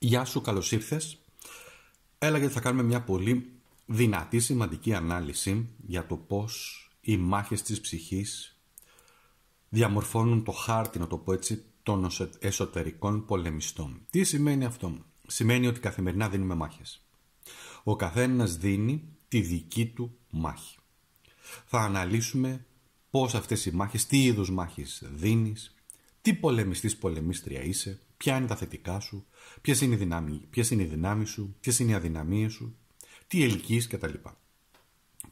Γεια σου, καλώς ήρθες. Έλεγα ότι θα κάνουμε μια πολύ δυνατή, σημαντική ανάλυση για το πώς οι μάχες της ψυχής διαμορφώνουν το χάρτη, να το πω έτσι, των εσωτερικών πολεμιστών. Τι σημαίνει αυτό? Σημαίνει ότι καθημερινά δίνουμε μάχες. Ο καθένας δίνει τη δική του μάχη. Θα αναλύσουμε πώς αυτές οι μάχες, τι είδους μάχες δίνεις, τι πολεμιστής πολεμίστρια είσαι, ποια είναι τα θετικά σου, ποιες είναι οι δυνάμεις σου, ποιες είναι οι αδυναμίες σου, τι ελκύεις κτλ.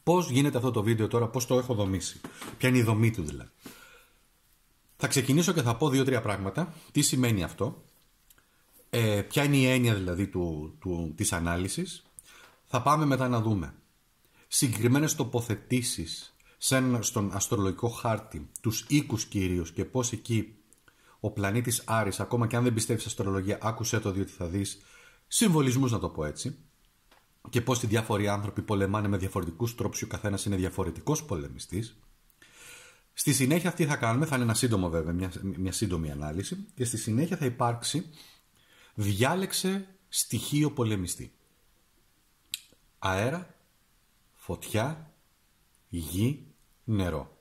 Πώς γίνεται αυτό το βίντεο τώρα, πώς το έχω δομήσει, ποια είναι η δομή του δηλαδή. Θα ξεκινήσω και θα πω 2-3 πράγματα. Τι σημαίνει αυτό, ποια είναι η έννοια δηλαδή της ανάλυσης. Θα πάμε μετά να δούμε συγκεκριμένες τοποθετήσεις στον αστρολογικό χάρτη, τους οίκους κυρίως, και πώς εκεί ο πλανήτης Άρης, ακόμα και αν δεν πιστεύεις αστρολογία, άκουσέ το διότι θα δεις συμβολισμούς, να το πω έτσι, και πώς οι διάφοροι άνθρωποι πολεμάνε με διαφορετικούς τρόπους και ο καθένας είναι διαφορετικός πολεμιστής. Στη συνέχεια αυτή θα κάνουμε, θα είναι ένα σύντομο βέβαια, μια σύντομη ανάλυση, και στη συνέχεια θα υπάρξει διάλεξε στοιχείο πολεμιστή. Αέρα, φωτιά, γη, νερό.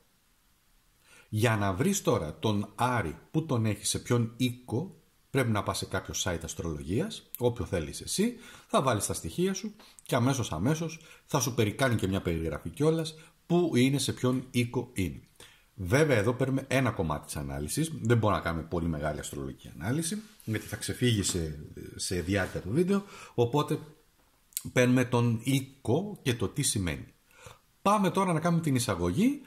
Για να βρεις τώρα τον Άρη που τον έχει σε ποιον οίκο, πρέπει να πας σε κάποιο site αστρολογίας, όποιο θέλεις εσύ, θα βάλεις τα στοιχεία σου και αμέσως θα σου περικάνει και μια περιγραφή κιόλας που είναι, σε ποιον οίκο είναι. Βέβαια εδώ παίρνουμε ένα κομμάτι της ανάλυσης, δεν μπορούμε να κάνουμε πολύ μεγάλη αστρολογική ανάλυση, γιατί θα ξεφύγει σε διάρκεια του βίντεο, οπότε παίρνουμε τον οίκο και το τι σημαίνει. Πάμε τώρα να κάνουμε την εισαγωγή.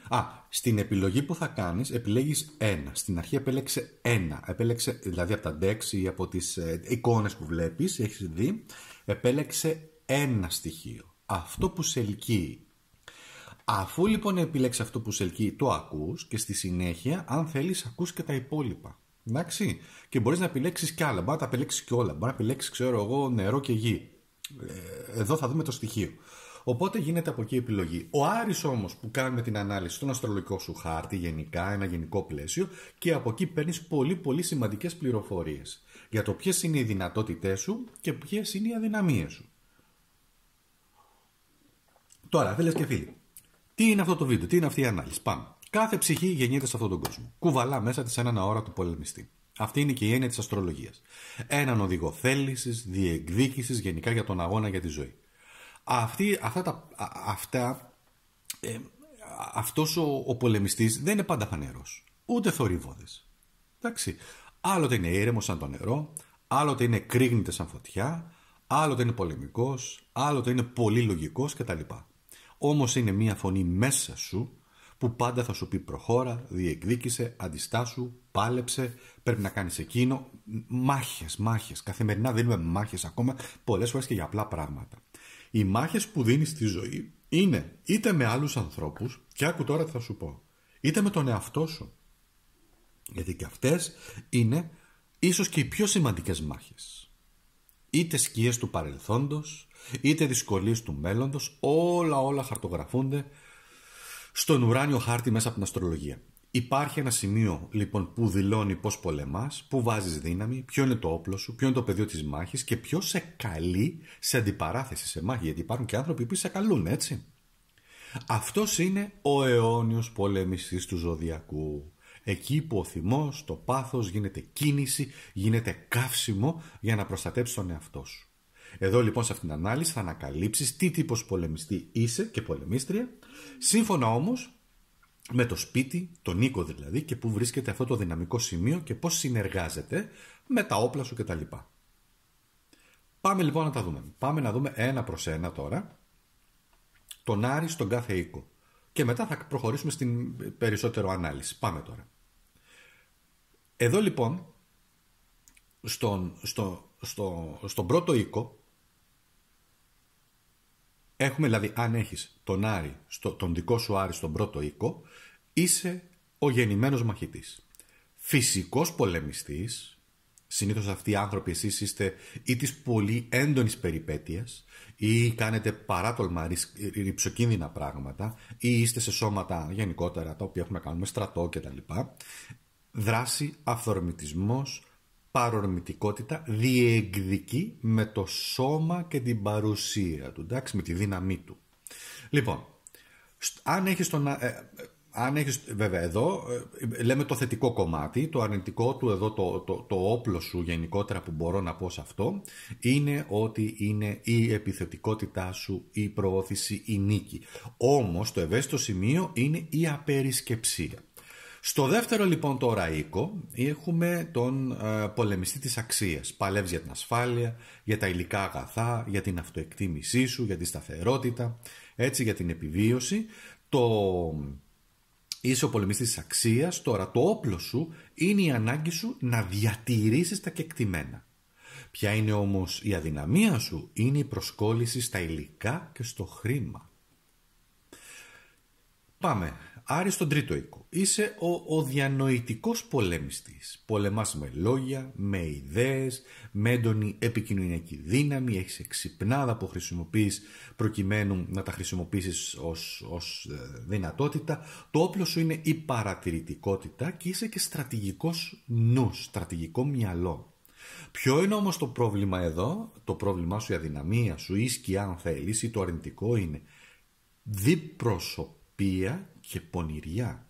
Στην επιλογή που θα κάνεις επιλέγεις ένα. Στην αρχή επέλεξε ένα. Επέλεξε, δηλαδή από τα decks ή από τις εικόνες που βλέπεις, έχεις δει, επέλεξε ένα στοιχείο. Αυτό που σε ελκύει. Αφού λοιπόν επιλέξεις αυτό που σε ελκύει, το ακούς και στη συνέχεια, αν θέλεις, ακούς και τα υπόλοιπα. Εντάξει. Και μπορείς να επιλέξεις κι άλλα. Μπορεί να τα επιλέξεις κι όλα. Μπορεί να επιλέξεις, ξέρω εγώ, νερό και γη. Εδώ θα δούμε το στοιχείο. Οπότε γίνεται από εκεί η επιλογή. Ο Άρης όμως που κάνουμε την ανάλυση στον αστρολογικό σου χάρτη, γενικά, ένα γενικό πλαίσιο, και από εκεί παίρνεις πολύ πολύ σημαντικές πληροφορίες για το ποιες είναι οι δυνατότητές σου και ποιες είναι οι αδυναμίες σου. Τώρα, φίλες και φίλοι, τι είναι αυτό το βίντεο, τι είναι αυτή η ανάλυση? Πάμε. Κάθε ψυχή γεννιέται σε αυτόν τον κόσμο. Κουβαλά μέσα της έναν αόρατο πολεμιστή. Αυτή είναι και η έννοια της αστρολογίας. Έναν οδηγό θέλησης, διεκδίκησης, γενικά για τον αγώνα για τη ζωή. Αυτός ο πολεμιστής δεν είναι πάντα φανερός, ούτε θορύβωδες. Εντάξει. Άλλοτε είναι ήρεμος σαν το νερό, άλλοτε είναι κρίγνητες σαν φωτιά, άλλοτε είναι πολεμικός, άλλοτε είναι πολύ λογικός κτλ. Όμως είναι μια φωνή μέσα σου που πάντα θα σου πει προχώρα, διεκδίκησε, αντιστάσου, πάλεψε, πρέπει να κάνεις εκείνο. Μάχες. Καθημερινά δίνουμε μάχες, ακόμα πολλές φορές και για απλά πράγματα. Οι μάχες που δίνεις στη ζωή είναι είτε με άλλους ανθρώπους, και άκου τώρα τι θα σου πω, είτε με τον εαυτό σου. Γιατί και αυτές είναι ίσως και οι πιο σημαντικές μάχες. Είτε σκιές του παρελθόντος, είτε δυσκολίες του μέλλοντος, όλα χαρτογραφούνται στον ουράνιο χάρτη μέσα από την αστρολογία. Υπάρχει ένα σημείο λοιπόν που δηλώνει πώς πολεμάς, που βάζεις δύναμη, ποιο είναι το όπλο σου, ποιο είναι το πεδίο της μάχης και ποιο σε καλεί σε αντιπαράθεση, σε μάχη. Γιατί υπάρχουν και άνθρωποι που σε καλούν, έτσι. Αυτός είναι ο αιώνιος πολεμιστής του ζωδιακού. Εκεί που ο θυμός, το πάθος γίνεται κίνηση, γίνεται καύσιμο για να προστατέψεις τον εαυτό σου. Εδώ λοιπόν σε αυτήν την ανάλυση θα ανακαλύψεις τι τύπος πολεμιστή είσαι και πολεμίστρια, σύμφωνα όμως με το σπίτι, τον οίκο δηλαδή, και πού βρίσκεται αυτό το δυναμικό σημείο και πώς συνεργάζεται με τα όπλα σου κτλ. Πάμε λοιπόν να τα δούμε. Πάμε να δούμε ένα προς ένα τώρα τον Άρη στον κάθε οίκο. Και μετά θα προχωρήσουμε στην περισσότερο ανάλυση. Πάμε τώρα. Εδώ λοιπόν, στον πρώτο οίκο, έχουμε δηλαδή, αν έχεις τον Άρη, τον δικό σου Άρη στον πρώτο οίκο, είσαι ο γεννημένος μαχητής. Φυσικός πολεμιστής, συνήθως αυτοί οι άνθρωποι εσείς είστε ή της πολύ έντονης περιπέτειας ή κάνετε παράτολμα ρυψοκίνδυνα πράγματα ή είστε σε σώματα γενικότερα τα οποία έχουν να κάνουν με στρατό κτλ. Δράση, αυθορμητισμός, παρορμητικότητα διεκδικεί με το σώμα και την παρουσία του, εντάξει, με τη δύναμή του. Λοιπόν, αν έχεις βέβαια εδώ, λέμε το θετικό κομμάτι, το αρνητικό του εδώ, το όπλο σου γενικότερα που μπορώ να πω σε αυτό, είναι ότι είναι η επιθετικότητά σου, η προώθηση, η νίκη. Όμως το ευαίσθητο σημείο είναι η απερισκεψία. Στο δεύτερο λοιπόν τώρα οίκο έχουμε τον πολεμιστή της αξίας. Παλεύεις για την ασφάλεια, για τα υλικά αγαθά, για την αυτοεκτίμησή σου, για τη σταθερότητα, έτσι, για την επιβίωση. Είσαι ο πολεμιστής της αξίας. Τώρα το όπλο σου είναι η ανάγκη σου να διατηρήσεις τα κεκτημένα. Ποια είναι όμως η αδυναμία σου? Είναι η προσκόλληση στα υλικά και στο χρήμα. Πάμε. Άρη στον τρίτο οίκο. Είσαι ο διανοητικός πολεμιστής. Πολεμάς με λόγια, με ιδέες, με έντονη επικοινωνιακή δύναμη, έχεις εξυπνάδα που χρησιμοποιείς προκειμένου να τα χρησιμοποιήσεις ως δυνατότητα. Το όπλο σου είναι η παρατηρητικότητα και είσαι και στρατηγικός νους, στρατηγικό μυαλό. Ποιο είναι όμως το πρόβλημα εδώ? Το πρόβλημά σου, η αδυναμία σου, η σκιά αν θέλεις, ή το αρνητικό είναι διπροσωπία και πονηριά.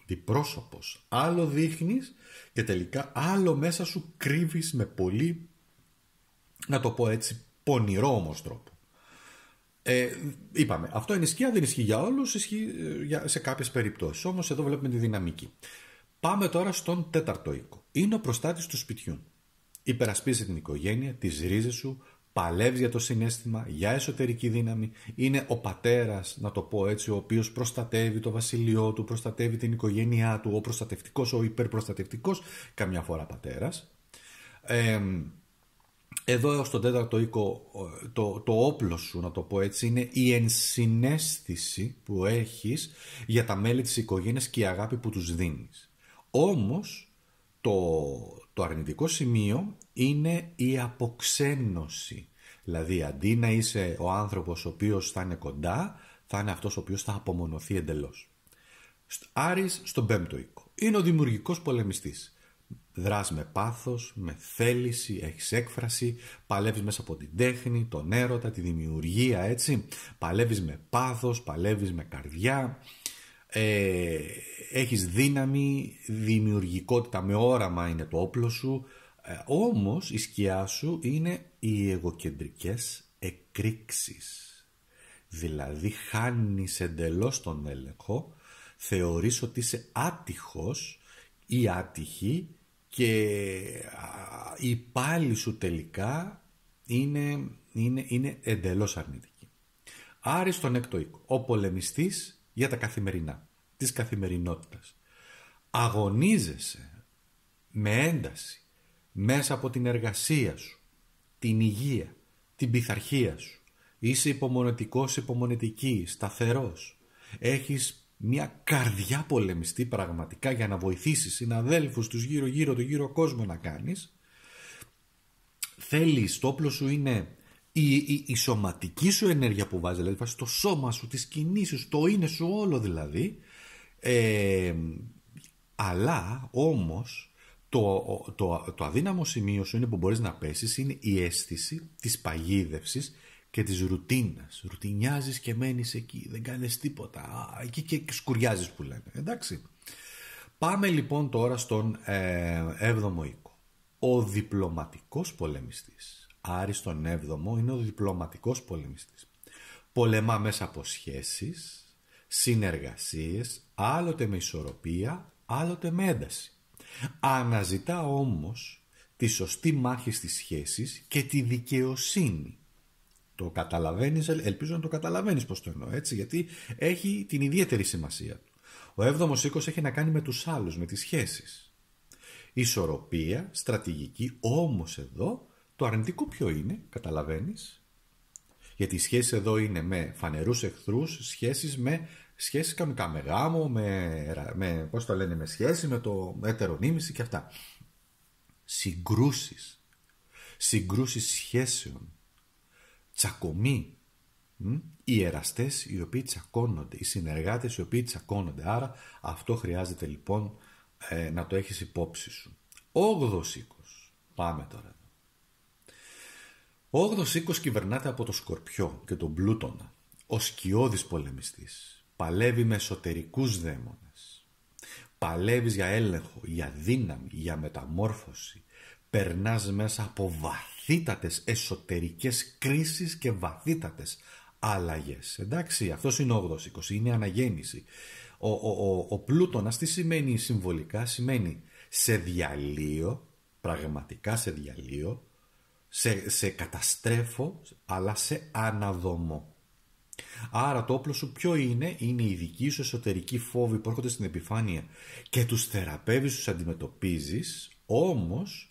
Διπρόσωπος. Άλλο δείχνεις και τελικά άλλο μέσα σου κρύβεις με πολύ, να το πω έτσι, πονηρό όμως τρόπο. Είπαμε, αυτό είναι σκιά, δεν ισχύει για όλους, ισχύει σε κάποιες περιπτώσεις. Όμως εδώ βλέπουμε τη δυναμική. Πάμε τώρα στον τέταρτο οίκο. Είναι ο προστάτης του σπιτιού. Υπερασπίζεσαι την οικογένεια, τις ρίζες σου, παλεύεις για το συναίσθημα, για εσωτερική δύναμη. Είναι ο πατέρας, να το πω έτσι, ο οποίος προστατεύει το βασίλειό του, προστατεύει την οικογένειά του, ο προστατευτικός, ο υπερπροστατευτικός, καμιά φορά πατέρας. Εδώ στον τέταρτο οίκο το όπλο σου, να το πω έτσι, είναι η ενσυναίσθηση που έχεις για τα μέλη της οικογένειας και η αγάπη που τους δίνεις. Όμως το αρνητικό σημείο είναι η αποξένωση. Δηλαδή αντί να είσαι ο άνθρωπος ο οποίος θα είναι κοντά, θα είναι αυτός ο οποίος θα απομονωθεί εντελώς. Άρης στον πέμπτο οίκο. Είναι ο δημιουργικός πολεμιστής. Δράς με πάθος, με θέληση, έχεις έκφραση, παλεύεις μέσα από την τέχνη, τον έρωτα, τη δημιουργία, έτσι. Παλεύεις με πάθος, παλεύεις με καρδιά. Έχεις δύναμη, δημιουργικότητα, με όραμα είναι το όπλο σου. Όμως η σκιά σου είναι οι εγωκεντρικές εκρήξεις. Δηλαδή χάνεις εντελώς τον έλεγχο, θεωρείς ότι είσαι άτυχος ή άτυχη και η πάλη σου τελικά είναι εντελώς αρνητική. Άρη στον έκτο οίκο. Ο πολεμιστής για τα καθημερινά, της καθημερινότητας. Αγωνίζεσαι με ένταση μέσα από την εργασία σου, την υγεία, την πειθαρχία σου. Είσαι υπομονετικός, υπομονετική, σταθερός. Έχεις μια καρδιά πολεμιστή πραγματικά για να βοηθήσεις συναδέλφους, τους γύρω-γύρω, τον γύρω κόσμο να κάνεις. Θέλεις, το όπλο σου είναι η σωματική σου ενέργεια που βάζεις, δηλαδή βάζεις το σώμα σου, τις κινήσεις σου, το είναι σου όλο δηλαδή. Αλλά όμως το αδύναμο σημείο σου είναι που μπορείς να πέσεις, είναι η αίσθηση της παγίδευσης και της ρουτίνας. Ρουτινιάζεις και μένεις εκεί, δεν κάνεις τίποτα, εκεί και σκουριάζεις που λένε, εντάξει. Πάμε λοιπόν τώρα στον 7ο οίκο. Ο διπλωματικός πολεμιστής. Άρη στον 7ο είναι ο διπλωματικός πολεμιστής. Πολεμά μέσα από σχέσεις, συνεργασίες, άλλοτε με ισορροπία, άλλοτε με ένταση. Αναζητά όμως τη σωστή μάχη στις σχέσεις και τη δικαιοσύνη. Το καταλαβαίνεις, ελπίζω να το καταλαβαίνεις πως το εννοώ, έτσι, γιατί έχει την ιδιαίτερη σημασία του. Ο 7ος οίκος έχει να κάνει με τους άλλους, με τις σχέσεις. Ισορροπία, στρατηγική, όμως εδώ το αρνητικό ποιο είναι, καταλαβαίνεις? Γιατί οι σχέσεις εδώ είναι με φανερούς εχθρούς, σχέσεις κανονικά με γάμο, με πώς το λένε, με σχέση, με το ετερονίμηση και αυτά. Συγκρούσεις σχέσεων, τσακωμοί, οι εραστές οι οποίοι τσακώνονται, οι συνεργάτες οι οποίοι τσακώνονται. Άρα αυτό χρειάζεται λοιπόν να το έχεις υπόψη σου. Όγδος οίκος. Πάμε τώρα. Ο όγδος οίκος κυβερνάται από το Σκορπιό και τον Πλούτονα. Ο σκιώδης πολεμιστής. Παλεύει με εσωτερικούς δαίμονες. Παλεύεις για έλεγχο, για δύναμη, για μεταμόρφωση. Περνάς μέσα από βαθύτατες εσωτερικές κρίσεις και βαθύτατες αλλαγές. Εντάξει, αυτός είναι ο όγδος οίκος, είναι αναγέννηση. Ο Πλούτονας τι σημαίνει συμβολικά? Σημαίνει σε διαλύω, πραγματικά σε διαλύω, σε καταστρέφω, αλλά σε αναδομώ. Άρα το όπλο σου ποιο είναι? Είναι οι δικοί σου εσωτερικοί φόβοι που έρχονται στην επιφάνεια και τους θεραπεύεις, τους αντιμετωπίζεις. Όμως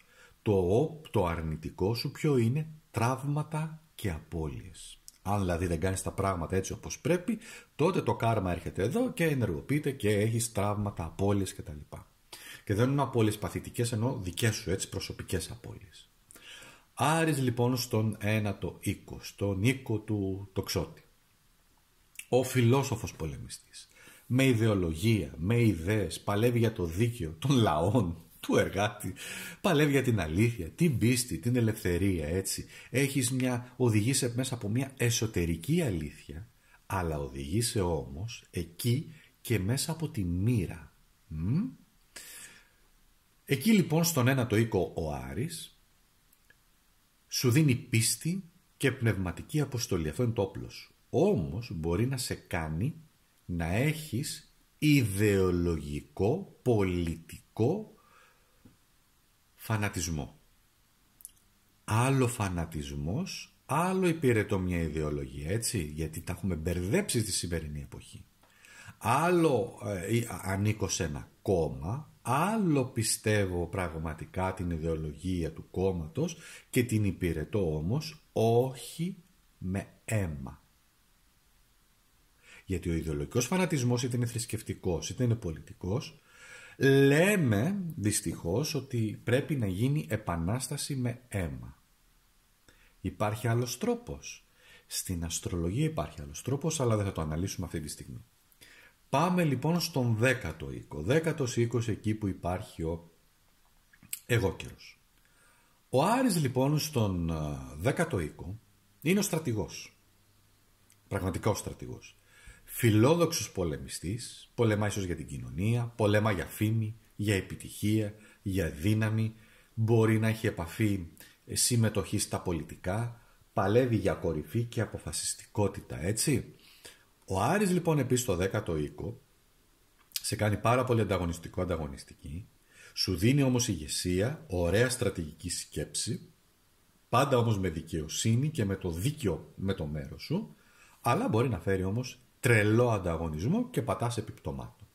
το αρνητικό σου ποιο είναι? Τραύματα και απώλειες. Αν δηλαδή δεν κάνεις τα πράγματα έτσι όπως πρέπει, τότε το κάρμα έρχεται εδώ και ενεργοποιείται και έχεις τραύματα, απώλειες κτλ. Και δεν είναι απώλειες παθητικές, ενώ δικές σου έτσι προσωπικές απώλειες. Άρης λοιπόν στον ένατο οίκο, στον οίκο του τοξότη. Ο φιλόσοφος πολεμιστής, με ιδεολογία, με ιδέες, παλεύει για το δίκαιο των λαών, του εργάτη, παλεύει για την αλήθεια, την πίστη, την ελευθερία, έτσι. Οδηγείσαι μέσα από μια εσωτερική αλήθεια, αλλά οδηγείσαι όμως εκεί και μέσα από τη μοίρα. Εκεί λοιπόν στον ένατο οίκο ο Άρης σου δίνει πίστη και πνευματική αποστολή. Αυτό είναι το όπλο σου. Όμως μπορεί να σε κάνει να έχεις ιδεολογικό, πολιτικό φανατισμό. Άλλο φανατισμός, άλλο υπηρετώ μια ιδεολογία, έτσι, γιατί τα έχουμε μπερδέψει στη σημερινή εποχή. Άλλο ανήκω σε ένα κόμμα, άλλο πιστεύω πραγματικά την ιδεολογία του κόμματος και την υπηρετώ όμως όχι με αίμα. Γιατί ο ιδεολογικός φανατισμός, είτε είναι θρησκευτικός είτε είναι πολιτικός, λέμε δυστυχώς ότι πρέπει να γίνει επανάσταση με αίμα. Υπάρχει άλλος τρόπος? Στην αστρολογία υπάρχει άλλος τρόπος, αλλά δεν θα το αναλύσουμε αυτή τη στιγμή. Πάμε λοιπόν στον 10ο οίκο. 10ος οίκος εκεί που υπάρχει ο εγώκερος. Ο Άρης λοιπόν στον 10ο οίκο είναι ο στρατηγός. Πραγματικά ο στρατηγός. Φιλόδοξος πολεμιστής, πολεμά ίσως για την κοινωνία, πολεμά για φήμη, για επιτυχία, για δύναμη, μπορεί να έχει επαφή, συμμετοχή στα πολιτικά, παλεύει για κορυφή και αποφασιστικότητα, έτσι. Ο Άρης λοιπόν επίσης στο 10ο οίκο σε κάνει πάρα πολύ ανταγωνιστική, σου δίνει όμως ηγεσία, ωραία στρατηγική σκέψη, πάντα όμως με δικαιοσύνη και με το δίκαιο με το μέρος σου, αλλά μπορεί να φέρει όμως τρελό ανταγωνισμό και πατάς επιπτωμάτων.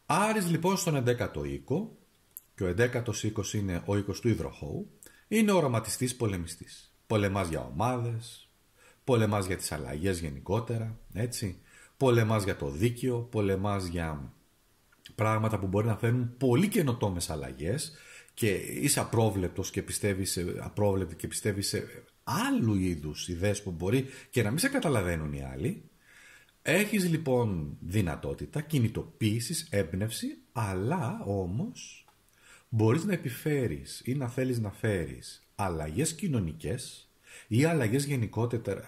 Άρης λοιπόν στον 11ο οίκο, και ο 11ος οίκος είναι ο οίκος του υδροχώου, είναι ο οραματιστής πολεμιστής. Πολεμάς για ομάδες, πολεμάς για τις αλλαγές γενικότερα, έτσι. Πολεμάς για το δίκαιο, πολεμάς για πράγματα που μπορεί να φέρουν πολύ καινοτόμες αλλαγές και είσαι απρόβλεπτος και πιστεύεις σε άλλου είδους ιδέες που μπορεί και να μην σε καταλαβαίνουν οι άλλοι. Έχεις λοιπόν δυνατότητα κινητοποίησης, έμπνευση, αλλά όμως μπορείς να επιφέρεις ή να θέλεις να φέρεις αλλαγές κοινωνικές ή αλλαγές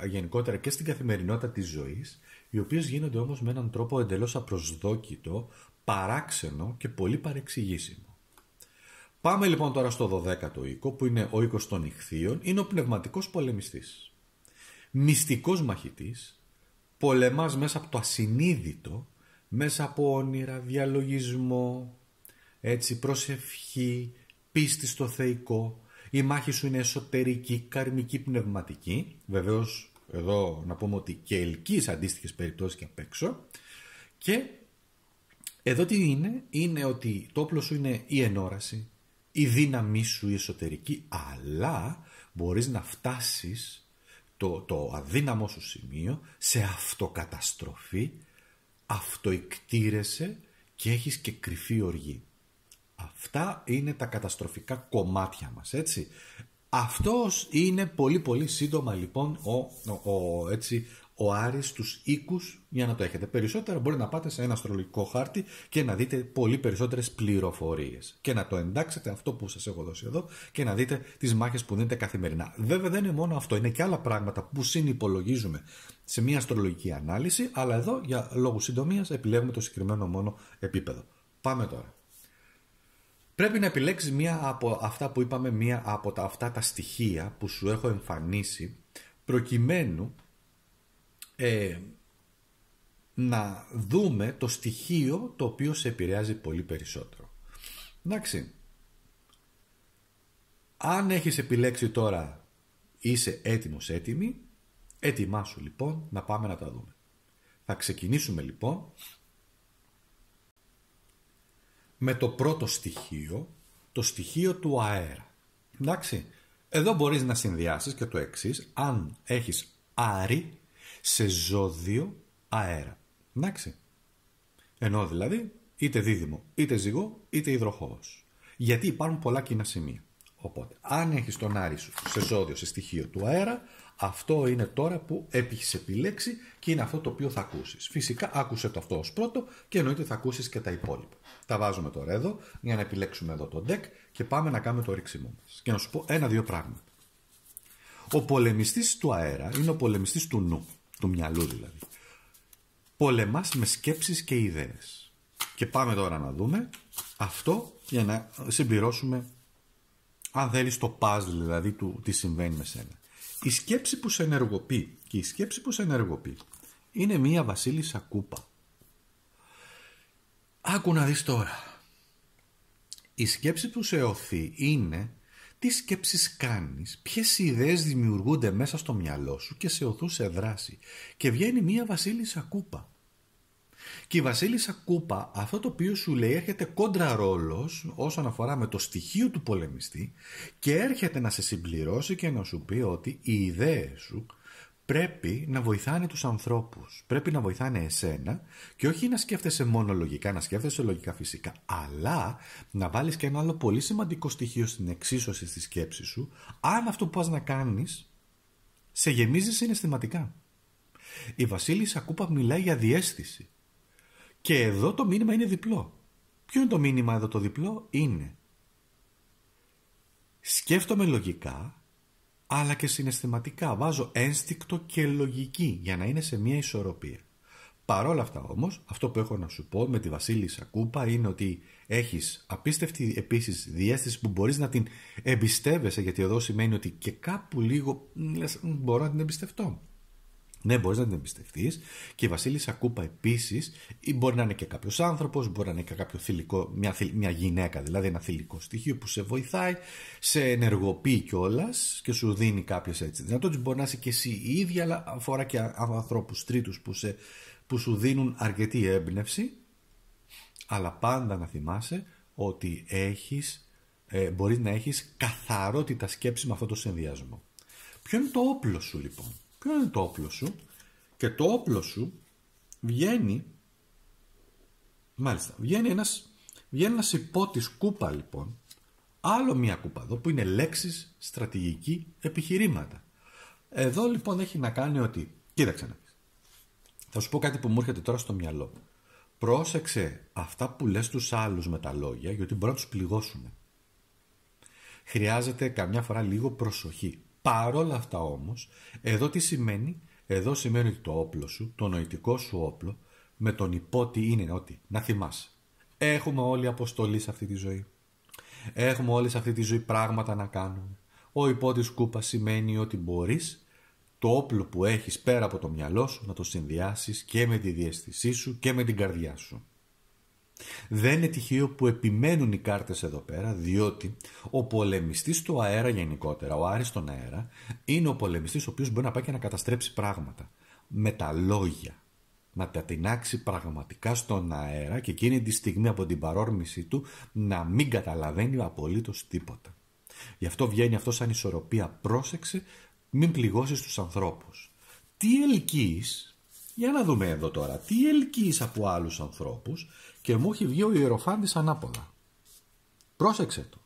γενικότερα και στην καθημερινότητα της ζωής, οι οποίες γίνονται όμως με έναν τρόπο εντελώς απροσδόκητο, παράξενο και πολύ παρεξηγήσιμο. Πάμε λοιπόν τώρα στο 12ο οίκο, που είναι ο οίκος των Ιχθύων, είναι ο πνευματικός πολεμιστής. Μυστικός μαχητής, πολεμάς μέσα από το ασυνείδητο, μέσα από όνειρα, διαλογισμό, έτσι, προσευχή, πίστη στο θεϊκό. Η μάχη σου είναι εσωτερική, καρμική, πνευματική. Βεβαίως εδώ να πούμε ότι και ελκύεις αντίστοιχες περιπτώσεις και απ' έξω. Και εδώ τι είναι? Είναι ότι το όπλο σου είναι η ενόραση, η δύναμή σου η εσωτερική, αλλά μπορείς να φτάσεις το αδύναμο σου σημείο σε αυτοκαταστροφή, αυτοεκτήρεσαι και έχεις και κρυφή οργή. Αυτά είναι τα καταστροφικά κομμάτια μας, έτσι. Αυτός είναι πολύ πολύ σύντομα λοιπόν ο Άρης στους οίκους για να το έχετε. Περισσότερα μπορεί να πάτε σε ένα αστρολογικό χάρτη και να δείτε πολύ περισσότερες πληροφορίες και να το εντάξετε αυτό που σας έχω δώσει εδώ και να δείτε τις μάχες που δίνετε καθημερινά. Βέβαια δεν είναι μόνο αυτό, είναι και άλλα πράγματα που συνυπολογίζουμε σε μια αστρολογική ανάλυση, αλλά εδώ για λόγους συντομίας επιλέγουμε το συγκεκριμένο μόνο επίπεδο. Πάμε τώρα. Πρέπει να επιλέξεις μία από αυτά που είπαμε, μία από αυτά τα στοιχεία που σου έχω εμφανίσει, προκειμένου να δούμε το στοιχείο το οποίο σε επηρεάζει πολύ περισσότερο. Εντάξει. Αν έχεις επιλέξει τώρα, είσαι έτοιμος, έτοιμη, ετοιμάσου λοιπόν να πάμε να τα δούμε. Θα ξεκινήσουμε λοιπόν με το πρώτο στοιχείο, το στοιχείο του αέρα. Εντάξει. Εδώ μπορείς να συνδυάσεις και το εξής, αν έχεις Άρη σε ζώδιο αέρα. Εντάξει. Ενώ δηλαδή είτε δίδυμο, είτε ζυγό, είτε υδροχόος. Γιατί υπάρχουν πολλά κοινά σημεία. Οπότε, αν έχεις τον Άρη σου σε ζώδιο, σε στοιχείο του αέρα, αυτό είναι τώρα που έχεις επιλέξει και είναι αυτό το οποίο θα ακούσεις. Φυσικά άκουσε το αυτό ως πρώτο και εννοείται θα ακούσεις και τα υπόλοιπα. Τα βάζουμε τώρα εδώ για να επιλέξουμε εδώ το deck και πάμε να κάνουμε το ρίξιμό μας. Και να σου πω ένα-δύο πράγματα. Ο πολεμιστής του αέρα είναι ο πολεμιστής του νου, του μυαλού δηλαδή. Πολεμάς με σκέψεις και ιδέες. Και πάμε τώρα να δούμε αυτό για να συμπληρώσουμε, αν θέλεις, το puzzle δηλαδή του τι συμβαίνει με σένα. Η σκέψη που σε ενεργοποιεί και η σκέψη που σε ενεργοποιεί είναι μία βασίλισσα κούπα. Άκου να δεις τώρα. Η σκέψη που σε οθεί είναι τι σκέψεις κάνεις, ποιες ιδέες δημιουργούνται μέσα στο μυαλό σου και σε οθούν σε δράση. Και βγαίνει μία βασίλισσα κούπα. Και η βασίλισσα κούπα, αυτό το οποίο σου λέει, έρχεται κόντρα ρόλος όσον αφορά με το στοιχείο του πολεμιστή και έρχεται να σε συμπληρώσει και να σου πει ότι οι ιδέες σου πρέπει να βοηθάνε τους ανθρώπους, πρέπει να βοηθάνε εσένα και όχι να σκέφτεσαι μόνο λογικά, να σκέφτεσαι λογικά φυσικά, αλλά να βάλεις και ένα άλλο πολύ σημαντικό στοιχείο στην εξίσωση στη σκέψη σου, αν αυτό που πας να κάνεις σε γεμίζει συναισθηματικά. Η βασίλισσα κούπα μιλάει για διαίσθηση. Και εδώ το μήνυμα είναι διπλό. Ποιο είναι το μήνυμα εδώ το διπλό? Είναι σκέφτομαι λογικά αλλά και συναισθηματικά. Βάζω ένστικτο και λογική για να είναι σε μια ισορροπία. Παρόλα αυτά όμως, αυτό που έχω να σου πω με τη βασίλισσα κούπα είναι ότι έχεις απίστευτη επίσης διαίσθηση που μπορείς να την εμπιστεύεσαι, γιατί εδώ σημαίνει ότι και κάπου λίγο λες, μπορώ να την εμπιστευτώ. Ναι, μπορείς να την εμπιστευτείς και η βασίλισσα κούπα επίσης μπορεί να είναι και κάποιος άνθρωπος, μπορεί να είναι και κάποιο θηλυκό, μια γυναίκα, δηλαδή ένα θηλυκό στοιχείο που σε βοηθάει, σε ενεργοποιεί κιόλας και σου δίνει κάποιες έτσι δυνατότητες. Μπορεί να είσαι και εσύ η ίδια, αλλά αφορά και ανθρώπους τρίτους που σου δίνουν αρκετή έμπνευση, αλλά πάντα να θυμάσαι ότι μπορείς να έχεις καθαρότητα σκέψη με αυτό το συνδυασμό. Ποιο είναι το όπλο σου λοιπόν? Ποιο είναι το όπλο σου? Και το όπλο σου βγαίνει ένας υπότης κούπα λοιπόν, άλλο μια κούπα εδώ που είναι λέξεις, στρατηγική, επιχειρήματα. Εδώ λοιπόν έχει να κάνει ότι, κοίταξε να πεις, θα σου πω κάτι που μου έρχεται τώρα στο μυαλό. Πρόσεξε αυτά που λες τους άλλους με τα λόγια, γιατί μπορεί να τους πληγώσουν. Χρειάζεται καμιά φορά λίγο προσοχή. Παρόλα αυτά όμως, εδώ τι σημαίνει? Εδώ σημαίνει ότι το όπλο σου, το νοητικό σου όπλο, με τον υπότι είναι ότι να θυμάσαι. Έχουμε όλοι αποστολή σε αυτή τη ζωή. Έχουμε όλοι σε αυτή τη ζωή πράγματα να κάνουμε. Ο υπότης κούπα σημαίνει ότι μπορείς το όπλο που έχεις πέρα από το μυαλό σου να το συνδυάσεις και με τη διαίσθησή σου και με την καρδιά σου. Δεν είναι τυχαίο που επιμένουν οι κάρτες εδώ πέρα, διότι ο πολεμιστής του αέρα γενικότερα, ο Άρης στον αέρα, είναι ο πολεμιστής ο οποίος μπορεί να πάει και να καταστρέψει πράγματα με τα λόγια, να τα τεινάξει πραγματικά στον αέρα και εκείνη τη στιγμή από την παρόρμησή του να μην καταλαβαίνει απολύτως τίποτα. Γι' αυτό βγαίνει αυτό σαν ισορροπία. Πρόσεξε, μην πληγώσεις τους ανθρώπους. Τι ελκύεις? Για να δούμε εδώ τώρα. Τι ελκύεις από άλλους ανθρώπους? Και μου έχει βγει ο Ιεροφάντης ανάποδα. Πρόσεξε το.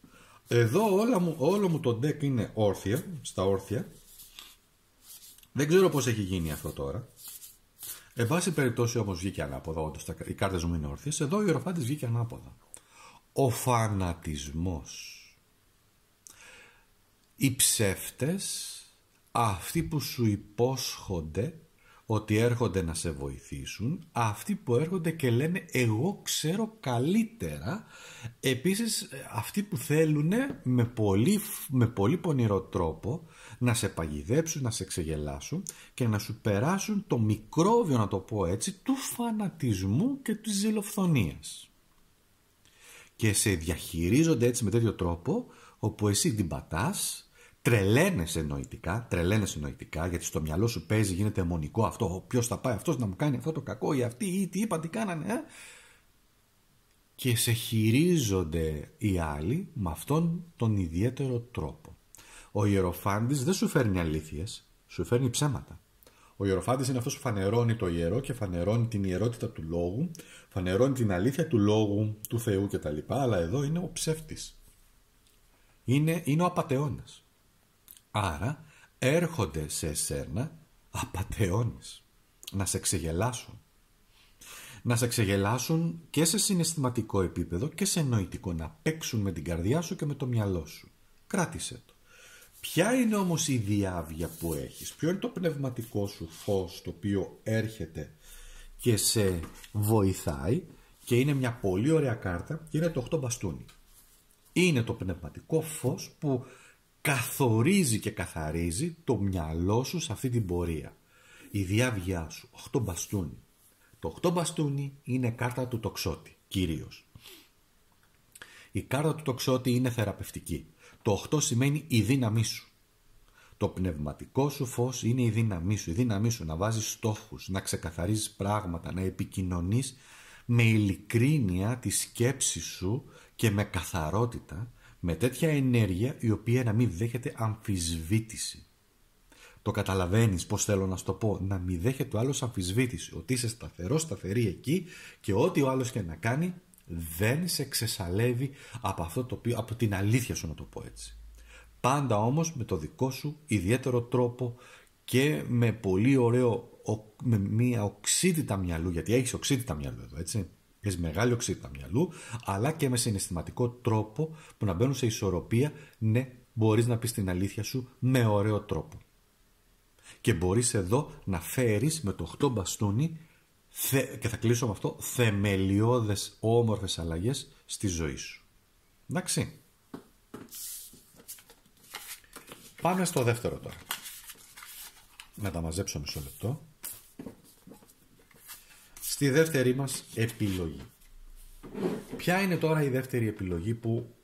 Εδώ όλο μου το deck είναι όρθια, στα όρθια. Δεν ξέρω πώς έχει γίνει αυτό τώρα. Εν πάση περιπτώσει όμως βγήκε ανάποδα, όντως οι κάρτες μου είναι όρθιες. Εδώ ο Ιεροφάντης βγήκε ανάποδα. Ο φανατισμός. Οι ψεύτες, αυτοί που σου υπόσχονται ότι έρχονται να σε βοηθήσουν, αυτοί που έρχονται και λένε εγώ ξέρω καλύτερα, επίσης αυτοί που θέλουν με πολύ πονηρό τρόπο να σε παγιδέψουν, να σε ξεγελάσουν και να σου περάσουν το μικρόβιο, να το πω έτσι, του φανατισμού και της ζηλοφθονίας. Και σε διαχειρίζονται έτσι με τέτοιο τρόπο, όπου εσύ την πατάς, τρελαίνεσαι νοητικά, γιατί στο μυαλό σου παίζει, γίνεται αιμονικό αυτό, ποιος θα πάει αυτός να μου κάνει αυτό το κακό, ή αυτοί, ή τι είπα, τι κάνανε, και σε χειρίζονται οι άλλοι με αυτόν τον ιδιαίτερο τρόπο. Ο Ιεροφάντης δεν σου φέρνει αλήθειες, σου φέρνει ψέματα. Ο Ιεροφάντης είναι αυτός που φανερώνει το ιερό και φανερώνει την ιερότητα του λόγου, φανερώνει την αλήθεια του λόγου, του Θεού κτλ. Αλλά εδώ είναι ο ψεύτης. Είναι ο απατεώνας. Άρα έρχονται σε εσένα απατεώνες να σε ξεγελάσουν. Να σε ξεγελάσουν και σε συναισθηματικό επίπεδο και σε νοητικό, να παίξουν με την καρδιά σου και με το μυαλό σου. Κράτησε το. Ποια είναι όμως η διάβια που έχεις, ποιο είναι το πνευματικό σου φως το οποίο έρχεται και σε βοηθάει, και είναι μια πολύ ωραία κάρτα και είναι το 8 μπαστούνι. Είναι το πνευματικό φως που καθορίζει και καθαρίζει το μυαλό σου σε αυτή την πορεία. Η διάβγειά σου, 8 μπαστούνι. Το 8 μπαστούνι είναι κάρτα του τοξότη, κυρίως. Η κάρτα του τοξότη είναι θεραπευτική. Το 8 σημαίνει η δύναμή σου. Το πνευματικό σου φως είναι η δύναμή σου. Η δύναμή σου να βάζεις στόχους, να ξεκαθαρίζεις πράγματα, να επικοινωνείς με ειλικρίνεια τη σκέψη σου και με καθαρότητα, με τέτοια ενέργεια η οποία να μην δέχεται αμφισβήτηση. Το καταλαβαίνεις πώς θέλω να σου το πω? Να μην δέχεται ο άλλος αμφισβήτηση. Ότι είσαι σταθερός, σταθερή εκεί και ό,τι ο άλλος και να κάνει δεν σε ξεσαλεύει από αυτό το οποίο, από την αλήθεια σου, να το πω έτσι. Πάντα όμως με το δικό σου ιδιαίτερο τρόπο και με πολύ ωραίο, με μια οξύτητα μυαλού, γιατί έχεις οξύτητα μυαλού εδώ, έτσι. Έχεις μεγάλη οξύτητα μυαλού, αλλά και με συναισθηματικό τρόπο που να μπαίνουν σε ισορροπία. Ναι, μπορείς να πεις την αλήθεια σου με ωραίο τρόπο. Και μπορείς εδώ να φέρεις με το 8 μπαστούνι, και θα κλείσω με αυτό, θεμελιώδες όμορφες αλλαγές στη ζωή σου. Εντάξει. Πάμε στο δεύτερο τώρα. Να τα μαζέψω μισό λεπτό. Στη δεύτερη μας επιλογή. Ποια είναι τώρα η δεύτερη επιλογή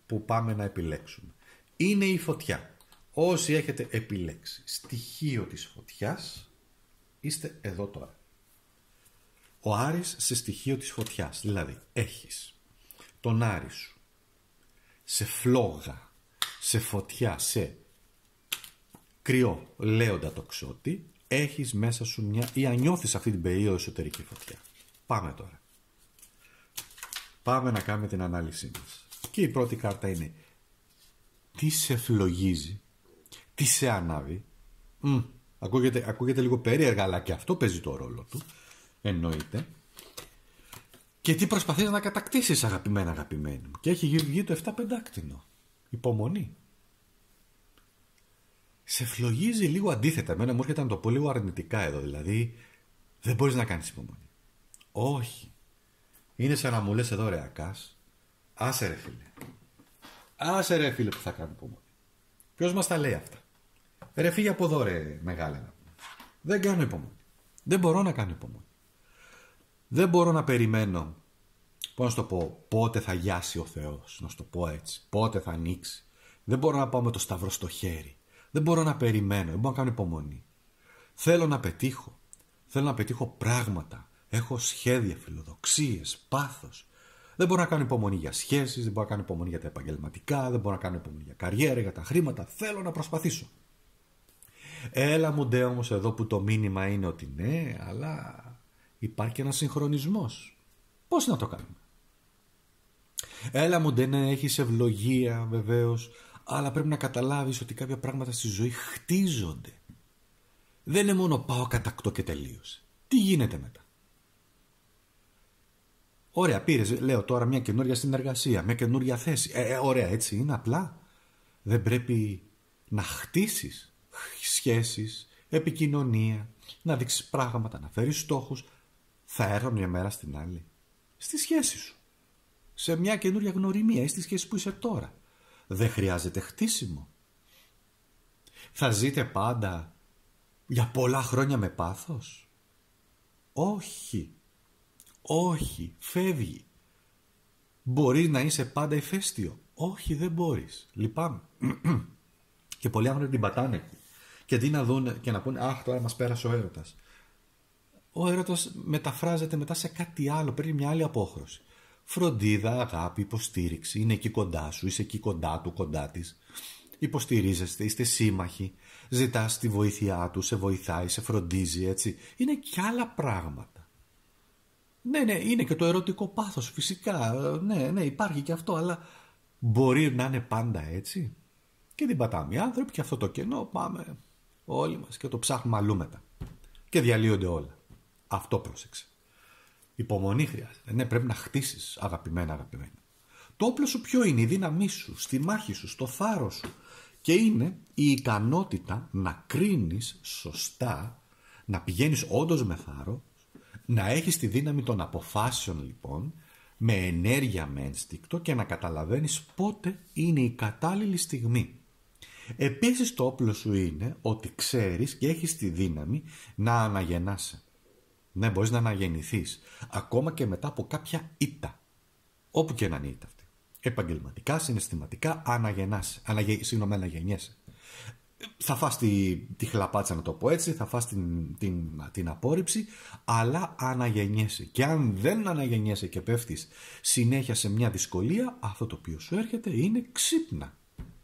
που πάμε να επιλέξουμε? Είναι η φωτιά. Όσοι έχετε επιλέξει στοιχείο της φωτιάς, είστε εδώ τώρα. Ο Άρης σε στοιχείο της φωτιάς. Δηλαδή έχεις τον Άρη σου σε φλόγα, σε φωτιά, σε κρυό λέοντα τοξότη. Έχεις μέσα σου μια, ή αν νιώθεις αυτή την περίοδο, εσωτερική φωτιά. Πάμε τώρα. Πάμε να κάνουμε την ανάλυση μας. Και η πρώτη κάρτα είναι τι σε φλογίζει, τι σε ανάβει. Ακούγεται λίγο περίεργα, αλλά και αυτό παίζει το ρόλο του. Εννοείται. Και τι προσπαθείς να κατακτήσεις, αγαπημένη μου. Και έχει βγει το 7 πεντάκτηνο. Υπομονή. Σε φλογίζει λίγο αντίθετα. Εμένα μου έρχεται να το πω λίγο αρνητικά εδώ. Δηλαδή δεν μπορείς να κάνεις υπομονή. Όχι. Είναι σαν να μου λες εδώ ρε Ακάς, άσε ρε φίλε. Άσε ρε φίλε που θα κάνω υπομονή. Ποιος μας τα λέει αυτά? Ρε φύγε από εδώ ρε μεγάλα. Δεν κάνω υπομονή. Δεν μπορώ να κάνω υπομονή. Δεν μπορώ να περιμένω, πώς να σου το πω, πότε θα γιάσει ο Θεός, να σου το πω έτσι, πότε θα ανοίξει. Δεν μπορώ να πάω με το σταυρό στο χέρι. Δεν μπορώ να περιμένω, δεν μπορώ να κάνω υπομονή. Θέλω να πετύχω. Θέλω να πετύχω πράγματα. Έχω σχέδια, φιλοδοξίες, πάθος. Δεν μπορώ να κάνω υπομονή για σχέσεις, δεν μπορώ να κάνω υπομονή για τα επαγγελματικά, δεν μπορώ να κάνω υπομονή για καριέρα, για τα χρήματα. Θέλω να προσπαθήσω. Έλα μου ντε όμως εδώ που το μήνυμα είναι ότι ναι, αλλά υπάρχει και ένας συγχρονισμός. Πώς να το κάνουμε? Έλα μου ντε ναι, έχεις ευλογία βεβαίως, αλλά πρέπει να καταλάβεις ότι κάποια πράγματα στη ζωή χτίζονται. Δεν είναι μόνο πάω, κατακτώ και τελείωσε. Τι γίνεται μετά? Ωραία, πήρες, λέω τώρα, μια καινούργια συνεργασία, μια καινούργια θέση. Ωραία, έτσι είναι απλά. Δεν πρέπει να χτίσεις σχέσεις, επικοινωνία, να δείξεις πράγματα, να φέρεις στόχους. Θα έρθουν μια μέρα στην άλλη. Στη σχέση σου. Σε μια καινούργια γνωριμία ή στη σχέση που είσαι τώρα. Δεν χρειάζεται χτίσιμο. Θα ζείτε πάντα για πολλά χρόνια με πάθος? Όχι. Όχι. Φεύγει. Μπορείς να είσαι πάντα ηφαίστειο? Όχι, δεν μπορείς. Λυπάμαι. Και πολλοί άνθρωποι την πατάνε εκεί. Και τι να δουν και να πούνε, αχ, τώρα μας πέρασε ο έρωτας. Ο έρωτας μεταφράζεται μετά σε κάτι άλλο, παίρνει μια άλλη απόχρωση. Φροντίδα, αγάπη, υποστήριξη. Είναι εκεί κοντά σου, είσαι εκεί κοντά του, κοντά της. Υποστηρίζεστε, είστε σύμμαχοι. Ζητάς τη βοήθειά του, σε βοηθάει, σε φροντίζει, έτσι. Είναι και άλλα πράγματα. Ναι, είναι και το ερωτικό πάθος, φυσικά. Ναι, υπάρχει και αυτό, αλλά μπορεί να είναι πάντα έτσι? Και την πατάμε οι άνθρωποι και αυτό το κενό πάμε όλοι μας και το ψάχνουμε αλλού μετά. Και διαλύονται όλα. Αυτό πρόσεξε. Υπομονή χρειάζεται. Ναι, πρέπει να χτίσεις, αγαπημένα. Το όπλο σου ποιο είναι? Η δύναμή σου, στη μάχη σου, στο θάρρος σου. Και είναι η ικανότητα να κρίνεις σωστά, να πηγαίνεις όντως με θάρρος, να έχεις τη δύναμη των αποφάσεων λοιπόν, με ενέργεια, με ένστικτο και να καταλαβαίνεις πότε είναι η κατάλληλη στιγμή. Επίσης το όπλο σου είναι ότι ξέρεις και έχεις τη δύναμη να αναγεννάσαι. Ναι, μπορείς να αναγεννηθείς ακόμα και μετά από κάποια ήττα. Όπου και να είναι ήττα αυτή. Επαγγελματικά, συναισθηματικά, αναγεννιέσαι. Θα φας τη χλαπάτσα, να το πω έτσι, θα φας την απόρριψη, αλλά αναγεννιέσαι. Και αν δεν αναγεννιέσαι και πέφτεις συνέχεια σε μια δυσκολία, αυτό το οποίο σου έρχεται είναι ξύπνα.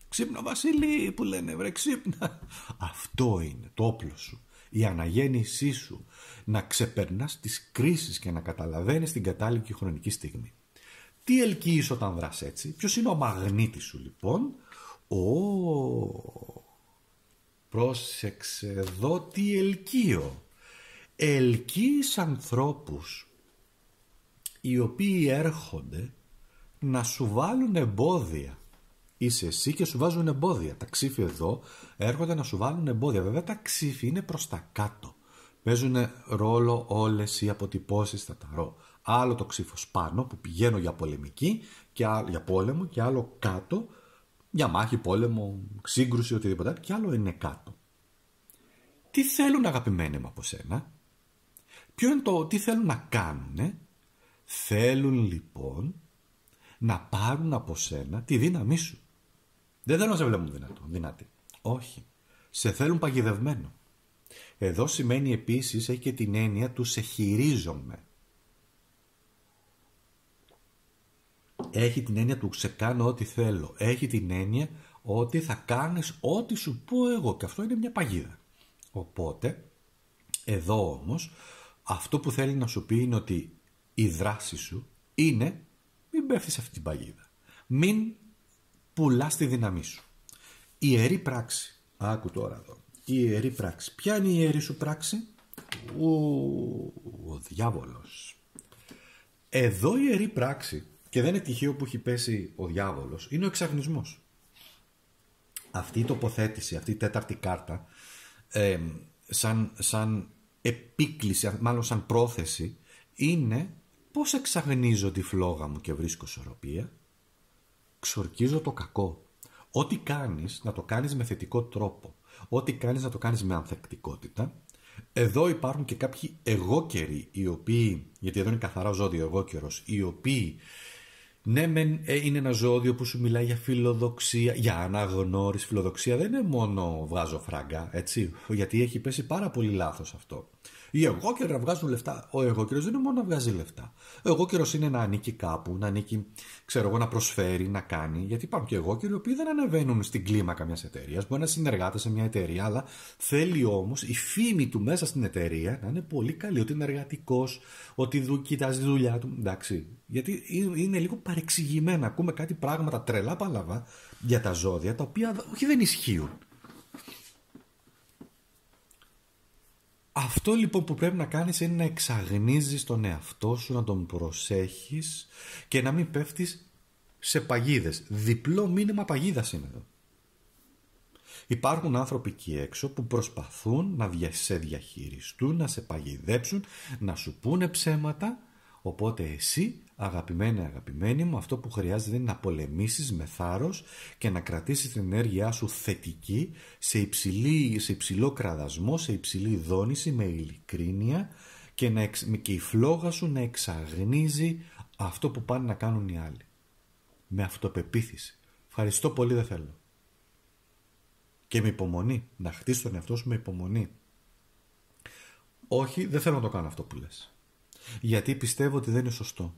Ξύπνα Βασίλη που λένε, βρε ξύπνα. Αυτό είναι το όπλο σου. Η αναγέννησή σου. Να ξεπερνάς τις κρίσεις και να καταλαβαίνεις την κατάλληλη και χρονική στιγμή. Τι ελκύεις όταν δράς έτσι? Ποιος είναι ο μαγνήτης σου λοιπόν? Πρόσεξε εδώ τι ελκύω. Ελκύεις ανθρώπους οι οποίοι έρχονται να σου βάλουν εμπόδια. Είσαι εσύ και σου βάζουν εμπόδια. Τα ξύφη εδώ έρχονται να σου βάλουν εμπόδια. Βέβαια τα ξύφη είναι προς τα κάτω. Παίζουν ρόλο όλες οι αποτυπώσεις στα ταρό. Άλλο το ξύφος πάνω που πηγαίνω για πολεμική, και για πόλεμο, και άλλο κάτω για μάχη, πόλεμο, σύγκρουση, οτιδήποτε, και άλλο είναι κάτω. Τι θέλουν αγαπημένοι μου από σένα? Ποιο είναι τι θέλουν να κάνουν? Θέλουν λοιπόν να πάρουν από σένα τη δύναμή σου. Δεν θέλουν να σε βλέπουν δυνατή. Όχι. Σε θέλουν παγιδευμένο. Εδώ σημαίνει επίσης, έχει και την έννοια του σε χειρίζομαι. Έχει την έννοια του σε κάνω ό,τι θέλω. Έχει την έννοια ότι θα κάνεις ό,τι σου πω εγώ. Και αυτό είναι μια παγίδα. Οπότε, εδώ όμως, αυτό που θέλει να σου πει είναι ότι η δράση σου είναι μην πέφτεις σε αυτή την παγίδα. Μην πουλάς τη δύναμή σου. Η ιερή πράξη. Άκου τώρα εδώ. Η ιερή πράξη. Ποια είναι η ιερή σου πράξη? Ο διάβολος. Εδώ η ιερή πράξη, και δεν είναι τυχαίο που έχει πέσει ο διάβολος, είναι ο εξαγνισμός. Αυτή η τοποθέτηση, αυτή η τέταρτη κάρτα, σαν επίκληση, μάλλον σαν πρόθεση, είναι πώς εξαγνίζω τη φλόγα μου και βρίσκω ισορροπία? Ξορκίζω το κακό. Ό,τι κάνεις, να το κάνεις με θετικό τρόπο. Ό,τι κάνεις, να το κάνεις με ανθεκτικότητα. Εδώ υπάρχουν και κάποιοι εγώκεροι, οι οποίοι, γιατί εδώ είναι καθαρά ζώδιο εγώκερος, οι οποίοι, ναι, είναι ένα ζώδιο που σου μιλάει για φιλοδοξία, για αναγνώριση. Φιλοδοξία δεν είναι μόνο βγάζω φράγκα, έτσι, γιατί έχει πέσει πάρα πολύ λάθος αυτό. Οι εγώκεροι να βγάζουν λεφτά. Ο εγώκερος δεν είναι μόνο να βγάζει λεφτά. Ο εγώκερος είναι να ανήκει κάπου, να ανήκει, ξέρω εγώ, να προσφέρει, να κάνει. Γιατί υπάρχουν και εγώκεροι οι οποίοι δεν ανεβαίνουν στην κλίμακα μιας εταιρείας. Μπορεί να συνεργάται σε μια εταιρεία, αλλά θέλει όμως η φήμη του μέσα στην εταιρεία να είναι πολύ καλή. Ότι είναι εργατικός, ότι κοιτάζει τη δουλειά του. Εντάξει. Γιατί είναι λίγο παρεξηγημένα. Ακούμε κάτι πράγματα τρελά παλαβά για τα ζώδια, τα οποία όχι δεν ισχύουν. Αυτό λοιπόν που πρέπει να κάνεις είναι να εξαγνίζεις τον εαυτό σου, να τον προσέχεις και να μην πέφτεις σε παγίδες. Διπλό μήνυμα παγίδας είναι εδώ. Υπάρχουν άνθρωποι εκεί έξω που προσπαθούν να σε διαχειριστούν, να σε παγιδέψουν, να σου πούνε ψέματα. Οπότε εσύ, αγαπημένη μου, αυτό που χρειάζεται είναι να πολεμήσεις με θάρρος και να κρατήσεις την ενέργειά σου θετική, σε υψηλό κραδασμό, σε υψηλή δόνηση, με ειλικρίνεια και η φλόγα σου να εξαγνίζει αυτό που πάνε να κάνουν οι άλλοι. Με αυτοπεποίθηση. Ευχαριστώ πολύ, δεν θέλω. Και με υπομονή. Να χτίσεις τον εαυτό σου με υπομονή. Όχι, δεν θέλω να το κάνω αυτό που λες. Γιατί πιστεύω ότι δεν είναι σωστό.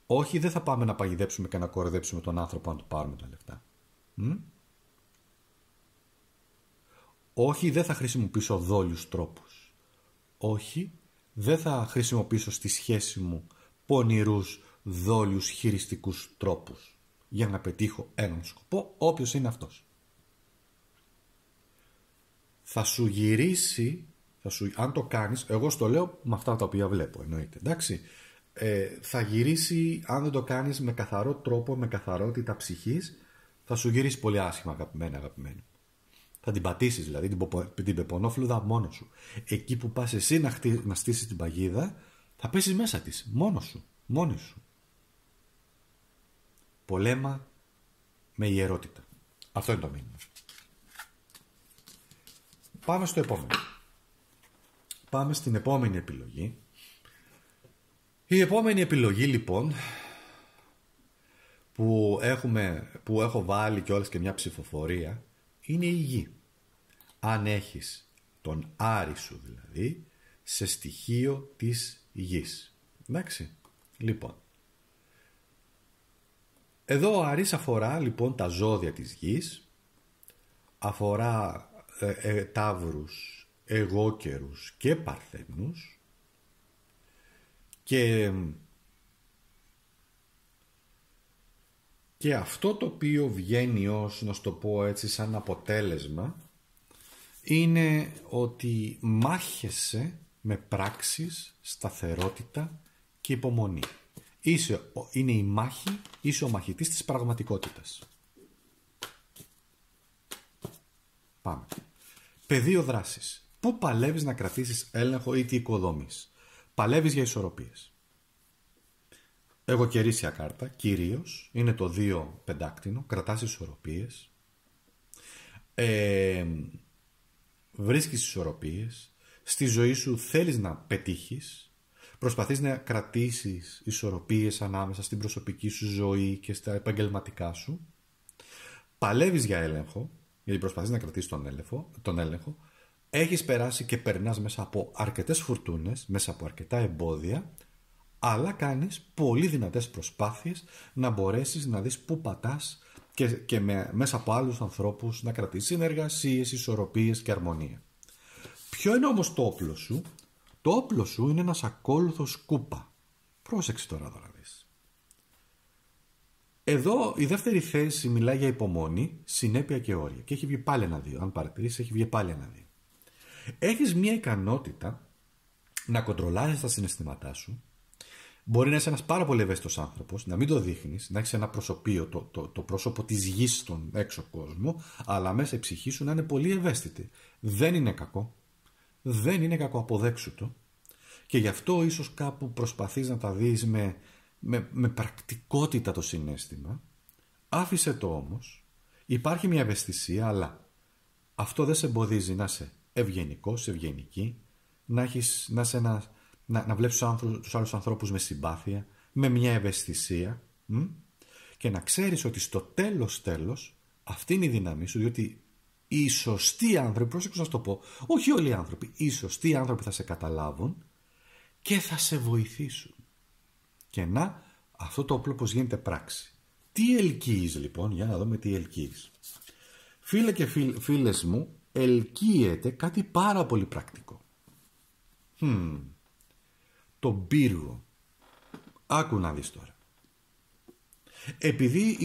Όχι, δεν θα πάμε να παγιδέψουμε και να κοροϊδέψουμε τον άνθρωπο να του πάρουμε τα λεφτά. Όχι, δεν θα χρησιμοποιήσω δόλιους τρόπους. Όχι, δεν θα χρησιμοποιήσω στη σχέση μου πονηρούς, δόλιους, χειριστικούς τρόπους για να πετύχω έναν σκοπό, όποιος είναι αυτός. Θα σου γυρίσει, αν το κάνεις, εγώ στο λέω με αυτά τα οποία βλέπω, εννοείται, εντάξει, θα γυρίσει, αν δεν το κάνεις με καθαρό τρόπο, με καθαρότητα ψυχής, θα σου γυρίσει πολύ άσχημα, αγαπημένη. Θα την πατήσεις δηλαδή, την πεπονόφλουδα μόνος σου. Εκεί που πας εσύ να στήσεις την παγίδα, θα πέσεις μέσα της, μόνη σου. Πολέμα με ιερότητα. Αυτό είναι το μήνυμα. Πάμε στο επόμενο. Πάμε στην επόμενη επιλογή. Η επόμενη επιλογή λοιπόν που έχω βάλει κιόλας και μια ψηφοφορία είναι η γη. Αν έχεις τον Άρη σου δηλαδή σε στοιχείο της γης. Εντάξει. Λοιπόν. Εδώ ο Άρης αφορά λοιπόν τα ζώδια της γης. Αφορά ταύρους, εγώκερους και παρθένους και αυτό το οποίο βγαίνει ως, να σου το πω έτσι, σαν αποτέλεσμα είναι ότι μάχεσαι με πράξεις, σταθερότητα και υπομονή. Είναι η μάχη, είσαι ο μαχητής της πραγματικότητας. Πάμε. Πεδίο δράσης. Πού παλεύεις να κρατήσεις έλεγχο ή τι οικοδόμης. Παλεύεις για ισορροπίες. Εγωκερίσια κάρτα, κυρίως, είναι το 2 πεντάκτηνο, κρατάς ισορροπίες. Βρίσκεις ισορροπίες. Στη ζωή σου θέλεις να πετύχεις. Προσπαθείς να κρατήσεις ισορροπίες ανάμεσα στην προσωπική σου ζωή και στα επαγγελματικά σου. Παλεύεις για έλεγχο. Γιατί προσπαθείς να κρατήσεις τον έλεγχο, έχεις περάσει και περνάς μέσα από αρκετές φουρτούνες, μέσα από αρκετά εμπόδια, αλλά κάνεις πολύ δυνατές προσπάθειες να μπορέσεις να δεις πού πατάς και μέσα από άλλους ανθρώπους να κρατήσεις συνεργασίες, ισορροπίες και αρμονία. Ποιο είναι όμως το όπλο σου? Το όπλο σου είναι ένας ακόλουθος κούπα. Πρόσεξε τώρα να δεις. Εδώ η δεύτερη θέση μιλάει για υπομονή, συνέπεια και όρια. Και έχει βγει πάλι ένα 2. Αν παρατηρήσεις, έχει βγει πάλι ένα 2. Έχεις μια ικανότητα να κοντρολάρεις τα συναισθήματά σου. Μπορεί να είσαι ένας πάρα πολύ ευαίσθητος άνθρωπος, να μην το δείχνεις, να έχεις ένα προσωπείο, το πρόσωπο της γης στον έξω κόσμο, αλλά μέσα η ψυχή σου να είναι πολύ ευαίσθητη. Δεν είναι κακό. Δεν είναι κακό, αποδέξου το. Και γι' αυτό ίσως κάπου προσπαθείς να τα δεις με πρακτικότητα το συναίσθημα. Άφησε το όμως. Υπάρχει μια ευαισθησία, αλλά αυτό δεν σε εμποδίζει να είσαι ευγενικός, ευγενική, να βλέπεις τους άλλους ανθρώπους με συμπάθεια, με μια ευαισθησία, και να ξέρεις ότι στο τέλος αυτή είναι η δύναμή σου, διότι οι σωστοί άνθρωποι, πρόσεξε να σου το πω, όχι όλοι οι άνθρωποι, οι σωστοί άνθρωποι θα σε καταλάβουν και θα σε βοηθήσουν. Και να, αυτό το όπλο πως γίνεται πράξη. Τι ελκύεις λοιπόν, για να δούμε τι ελκύεις. Φίλε και φίλες μου, ελκύεται κάτι πάρα πολύ πρακτικό. Το πύργο. Άκου να δεις τώρα. Επειδή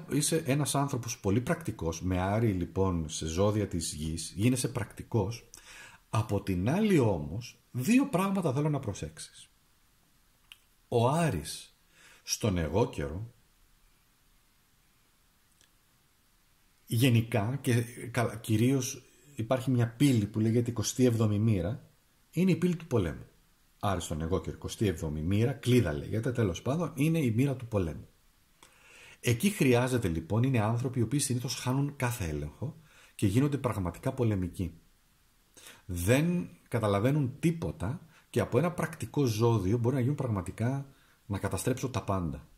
είσαι ένας άνθρωπος πολύ πρακτικός, με Άρη λοιπόν σε ζώδια της γης, γίνεσαι πρακτικός, Από την άλλη όμως, δύο πράγματα θέλω να προσέξεις. Ο Άρης στον εγώκερο, γενικά και κυρίως υπάρχει μια πύλη που λέγεται 27η μοίρα, είναι η πύλη του πολέμου. Άρης στον εγώκερο, 27η μοίρα, κλίδα λέγεται, τέλος πάντων, είναι η μοίρα του πολέμου. Εκεί χρειάζεται λοιπόν, είναι άνθρωποι οι οποίοι συνήθως χάνουν κάθε έλεγχο και γίνονται πραγματικά πολεμικοί. Δεν καταλαβαίνουν τίποτα και από ένα πρακτικό ζώδιο μπορεί να γίνουν πραγματικά να καταστρέψουν τα πάντα.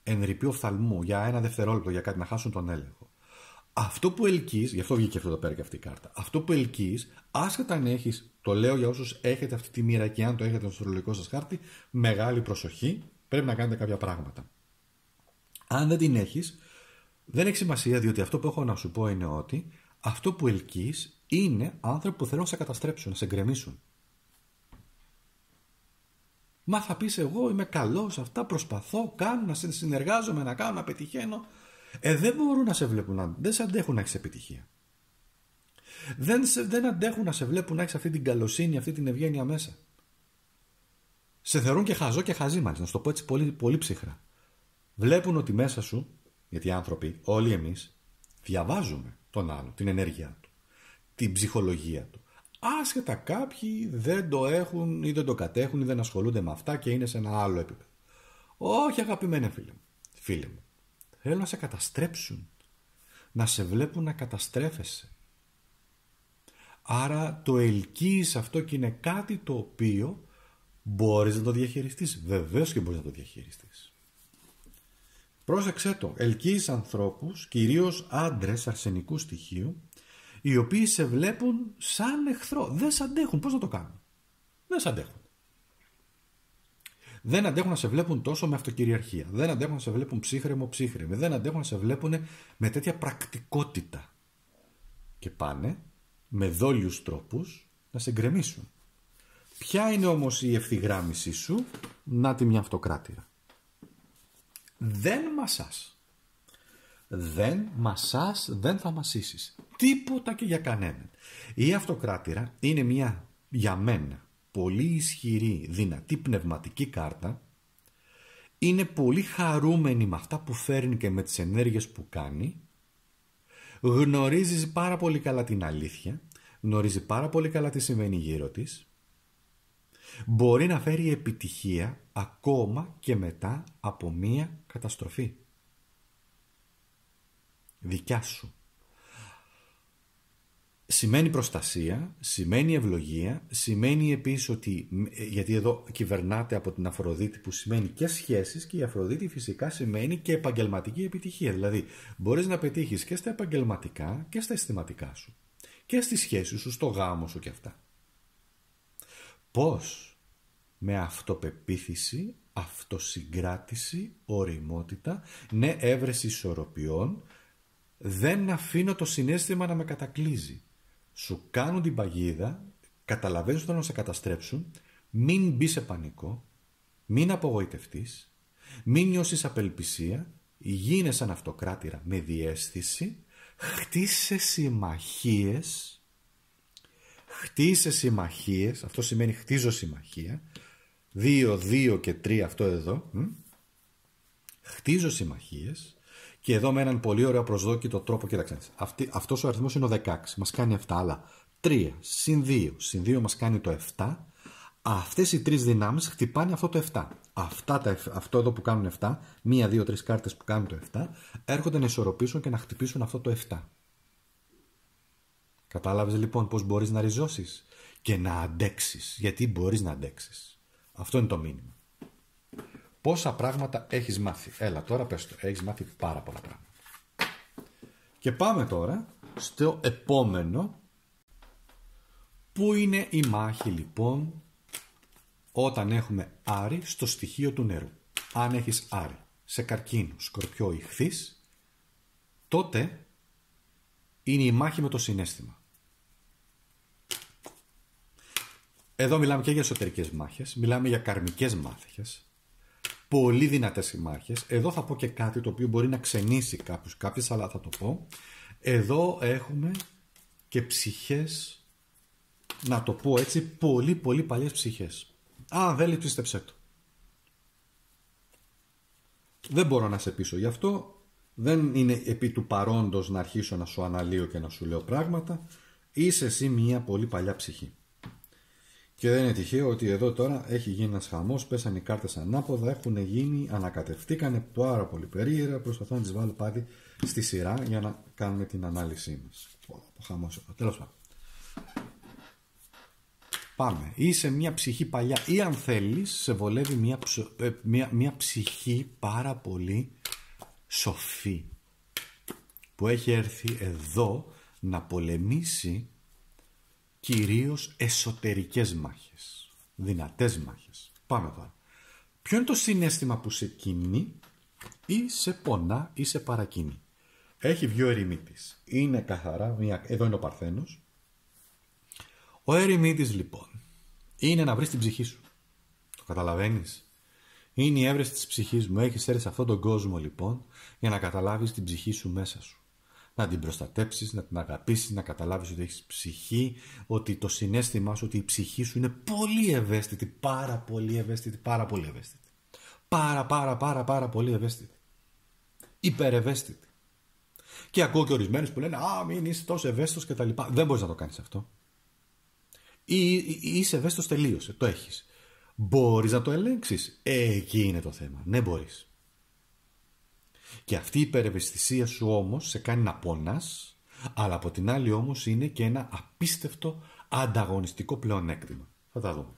Εν ρηπεί οφθαλμού για ένα δευτερόλεπτο, για κάτι, να χάσουν τον έλεγχο. Αυτό που ελκύεις, γι' αυτό βγήκε αυτό εδώ πέρα και αυτή η κάρτα. Αυτό που ελκύεις, άσχετα αν έχεις, το λέω για όσους έχετε αυτή τη μοίρα και αν το έχετε στο αστρολογικό σας χάρτη, μεγάλη προσοχή, πρέπει να κάνετε κάποια πράγματα. Αν δεν την έχεις, δεν έχει σημασία, διότι αυτό που έχω να σου πω είναι ότι αυτό που ελκύεις είναι άνθρωποι που θέλουν να σε καταστρέψουν, να σε γκρεμίσουν. Μα θα πεις, εγώ είμαι καλός, αυτά προσπαθώ, κάνω, να συνεργάζομαι, να κάνω, να πετυχαίνω. Δεν μπορούν να σε βλέπουν, δεν σε αντέχουν να έχεις επιτυχία. Δεν αντέχουν να σε βλέπουν να έχεις αυτή την καλοσύνη, αυτή την ευγένεια μέσα. Σε θεωρούν και χαζό και χαζή, μάλιστα, να σου το πω έτσι πολύ, πολύ ψυχρά. Βλέπουν ότι μέσα σου, γιατί οι άνθρωποι, όλοι εμείς, διαβάζουμε τον άλλο, την ενέργειά του, την ψυχολογία του. Άσχετα κάποιοι δεν το έχουν ή δεν το κατέχουν ή δεν ασχολούνται με αυτά και είναι σε ένα άλλο επίπεδο. Όχι, αγαπημένε φίλε μου. Θέλουν να σε καταστρέψουν. Να σε βλέπουν να καταστρέφεσαι. Άρα το ελκύεις αυτό και είναι κάτι το οποίο μπορείς να το διαχειριστείς. Βεβαίως και μπορείς να το διαχειριστείς. Πρόσεξε το. Ελκύεις ανθρώπους, κυρίως άντρες αρσενικού στοιχείου, οι οποίοι σε βλέπουν σαν εχθρό. Δεν σε αντέχουν. Πώς να το κάνουν? Δεν σε αντέχουν. Δεν αντέχουν να σε βλέπουν τόσο με αυτοκυριαρχία. Δεν αντέχουν να σε βλέπουν ψύχρεμο. Δεν αντέχουν να σε βλέπουν με τέτοια πρακτικότητα. Και πάνε με δόλιους τρόπους να σε γκρεμίσουν. Ποια είναι όμως η ευθυγράμμιση σου? Να τη μια αυτοκράτηρα. Δεν μασάς. Δεν μασάς, δεν θα μασίσεις. Τίποτα και για κανέναν. Η αυτοκράτηρα είναι μια, για μένα, πολύ ισχυρή, δυνατή πνευματική κάρτα. Είναι πολύ χαρούμενη με αυτά που φέρνει και με τις ενέργειες που κάνει. Γνωρίζει πάρα πολύ καλά την αλήθεια. Γνωρίζει πάρα πολύ καλά τι συμβαίνει γύρω της. Μπορεί να φέρει επιτυχία ακόμα και μετά από μία καταστροφή. Δικιά σου. Σημαίνει προστασία, σημαίνει ευλογία, σημαίνει επίσης ότι, γιατί εδώ κυβερνάται από την Αφροδίτη που σημαίνει και σχέσεις, και η Αφροδίτη φυσικά σημαίνει και επαγγελματική επιτυχία. Δηλαδή μπορείς να πετύχεις και στα επαγγελματικά και στα αισθηματικά σου και στις σχέσεις σου, στο γάμο σου και αυτά. Πώς? Με αυτοπεποίθηση, αυτοσυγκράτηση, ωριμότητα, ναι, έβρεση ισορροπιών. Δεν αφήνω το συναίσθημα να με κατακλείζει. Σου κάνουν την παγίδα, καταλαβαίνεις ότι θέλουν να σε καταστρέψουν, μην μπει σε πανικό, μην απογοητευτείς, μην νιώσεις απελπισία, γίνε σαν αυτοκράτηρα με διαίσθηση, χτίσε συμμαχίες, αυτό σημαίνει χτίζω συμμαχία, 2, 2 και 3 αυτό εδώ, χτίζω συμμαχίες. Και εδώ με έναν πολύ ωραίο προσδόκητο τρόπο, κοίταξε. Αυτός ο αριθμός είναι ο 16. Μας κάνει 7, αλλά 3 συν 2. Συν 2 μας κάνει το 7. Αυτές οι τρεις δυνάμεις χτυπάνε αυτό το 7. Αυτό εδώ που κάνουν 7, 1, 2, 3 κάρτες που κάνουν το 7, έρχονται να ισορροπήσουν και να χτυπήσουν αυτό το 7. Κατάλαβες λοιπόν πώς μπορείς να ριζώσεις και να αντέξεις? Γιατί μπορείς να αντέξεις. Αυτό είναι το μήνυμα. Πόσα πράγματα έχεις μάθει? Έλα τώρα πες το. Έχεις μάθει πάρα πολλά πράγματα. Και πάμε τώρα στο επόμενο, που είναι η μάχη λοιπόν όταν έχουμε Άρη στο στοιχείο του νερού. Αν έχεις Άρη σε Καρκίνο, Σκορπιό, Ιχθύς, τότε είναι η μάχη με το συναίσθημα. Εδώ μιλάμε και για εσωτερικές μάχες, μιλάμε για καρμικές μάχες. Πολύ δυνατές οι μάχες. Εδώ θα πω και κάτι το οποίο μπορεί να ξενήσει κάποιους, αλλά θα το πω. Εδώ έχουμε και ψυχές να το πω έτσι, πολύ πολύ παλιές ψυχές. Αν δεν πίστεψέ το. Δεν μπορώ να σε πείσω γι' αυτό. Δεν είναι επί του παρόντος να αρχίσω να σου αναλύω και να σου λέω πράγματα. Είσαι εσύ μια πολύ παλιά ψυχή. Και δεν είναι τυχαίο ότι εδώ τώρα έχει γίνει ένας χαμός, πέσανε οι κάρτες ανάποδα, έχουν γίνει, ανακατευτήκανε πάρα πολύ περίεργα. Προσπαθώ να τις βάλω πάλι στη σειρά για να κάνουμε την ανάλυση μας. Χαμός εδώ. Τέλος πάντων. Πάμε. Είσαι μια ψυχή παλιά ή αν θέλεις σε βολεύει μια ψυχή πάρα πολύ σοφή που έχει έρθει εδώ να πολεμήσει κυρίως εσωτερικές μάχες, δυνατές μάχες. Πάμε τώρα. Ποιο είναι το συναίσθημα που σε κινεί ή σε πονά ή σε παρακινεί? Έχει βγει ο ερημίτης. Είναι καθαρά, εδώ είναι ο Παρθένος. Ο ερημίτης λοιπόν είναι να βρεις την ψυχή σου. Το καταλαβαίνεις? Είναι η έβρεση της ψυχής μου. Έχεις έρθει σε αυτόν τον κόσμο λοιπόν για να καταλάβεις την ψυχή σου μέσα σου. Να την προστατέψεις, να την αγαπήσεις, να καταλάβεις ότι έχεις ψυχή, ότι το συναίσθημά σου, ότι η ψυχή σου είναι πολύ ευαίσθητη, πάρα πολύ ευαίσθητη, πάρα πολύ ευαίσθητη. Πάρα πολύ ευαίσθητη. Υπερευαίσθητη. Και ακούω και ορισμένους που λένε «Α, μην είσαι τόσο ευαίσθητος» και τα λοιπά. Δεν μπορείς να το κάνεις αυτό. Ή είσαι ευαίσθητος, τελείωσε, το έχεις. Μπορείς να το ελέγξεις? Εκεί είναι το θέμα. Ναι, μπορείς. Και αυτή η υπερευαισθησία σου όμως σε κάνει να πονάς, αλλά από την άλλη όμως είναι και ένα απίστευτο ανταγωνιστικό πλεονέκτημα. Θα τα δούμε.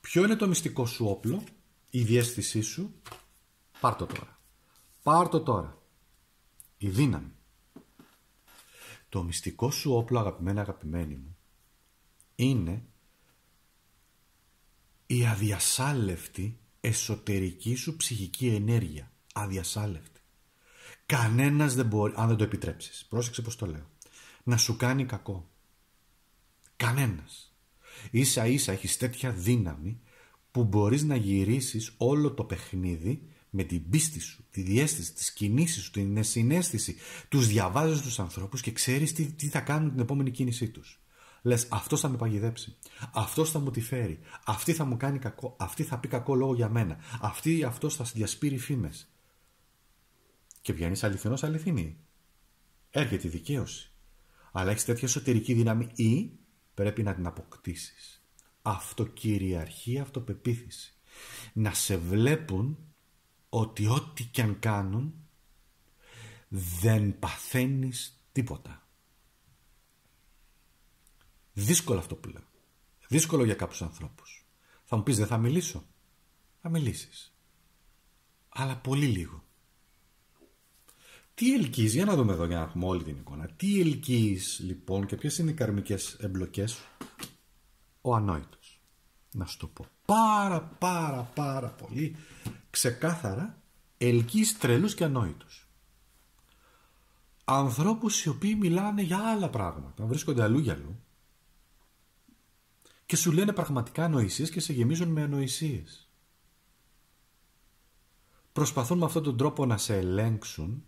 Ποιο είναι το μυστικό σου όπλο? Η διαίσθησή σου. Πάρ' το τώρα. Πάρ' το τώρα. Η δύναμη. Το μυστικό σου όπλο, αγαπημένοι μου, είναι η αδιασάλευτη εσωτερική σου ψυχική ενέργεια. Αδιασάλευτη. Κανένας δεν μπορεί, αν δεν το επιτρέψεις, πρόσεξε πως το λέω, να σου κάνει κακό. Κανένας. Ίσα ίσα έχεις τέτοια δύναμη που μπορείς να γυρίσεις όλο το παιχνίδι με την πίστη σου, τη διαίσθηση, τις κινήσεις σου, την συναίσθηση. Τους διαβάζεις τους ανθρώπους και ξέρεις τι θα κάνουν την επόμενη κίνησή τους. Λες, αυτός θα με παγιδέψει, αυτός θα μου τη φέρει, αυτή θα μου κάνει κακό, αυτή θα πει κακό λόγο για μένα, αυτός θα διασπείρει φήμες. Και βγαίνεις αληθινός αληθινή. Έρχεται η δικαίωση. Αλλά έχεις τέτοια εσωτερική δύναμη ή πρέπει να την αποκτήσεις. Αυτοκυριαρχία, αυτοπεποίθηση. Να σε βλέπουν ότι ό,τι κι αν κάνουν δεν παθαίνεις τίποτα. Δύσκολο αυτό που λέω. Δύσκολο για κάποιους ανθρώπους. Θα μου πεις δεν θα μιλήσω. Θα μιλήσεις. Αλλά πολύ λίγο. Τι ελκύεις, για να δούμε εδώ για να έχουμε όλη την εικόνα. Τι ελκύεις λοιπόν και ποιες είναι οι καρμικές εμπλοκές σου? Ο ανόητος. Να σου το πω πάρα πολύ ξεκάθαρα, ελκύεις τρελούς και ανόητους. Ανθρώπους οι οποίοι μιλάνε για άλλα πράγματα, βρίσκονται αλλού για αλλού και σου λένε πραγματικά ανοησίες και σε γεμίζουν με ανοησίες. Προσπαθούν με αυτόν τον τρόπο να σε ελέγξουν.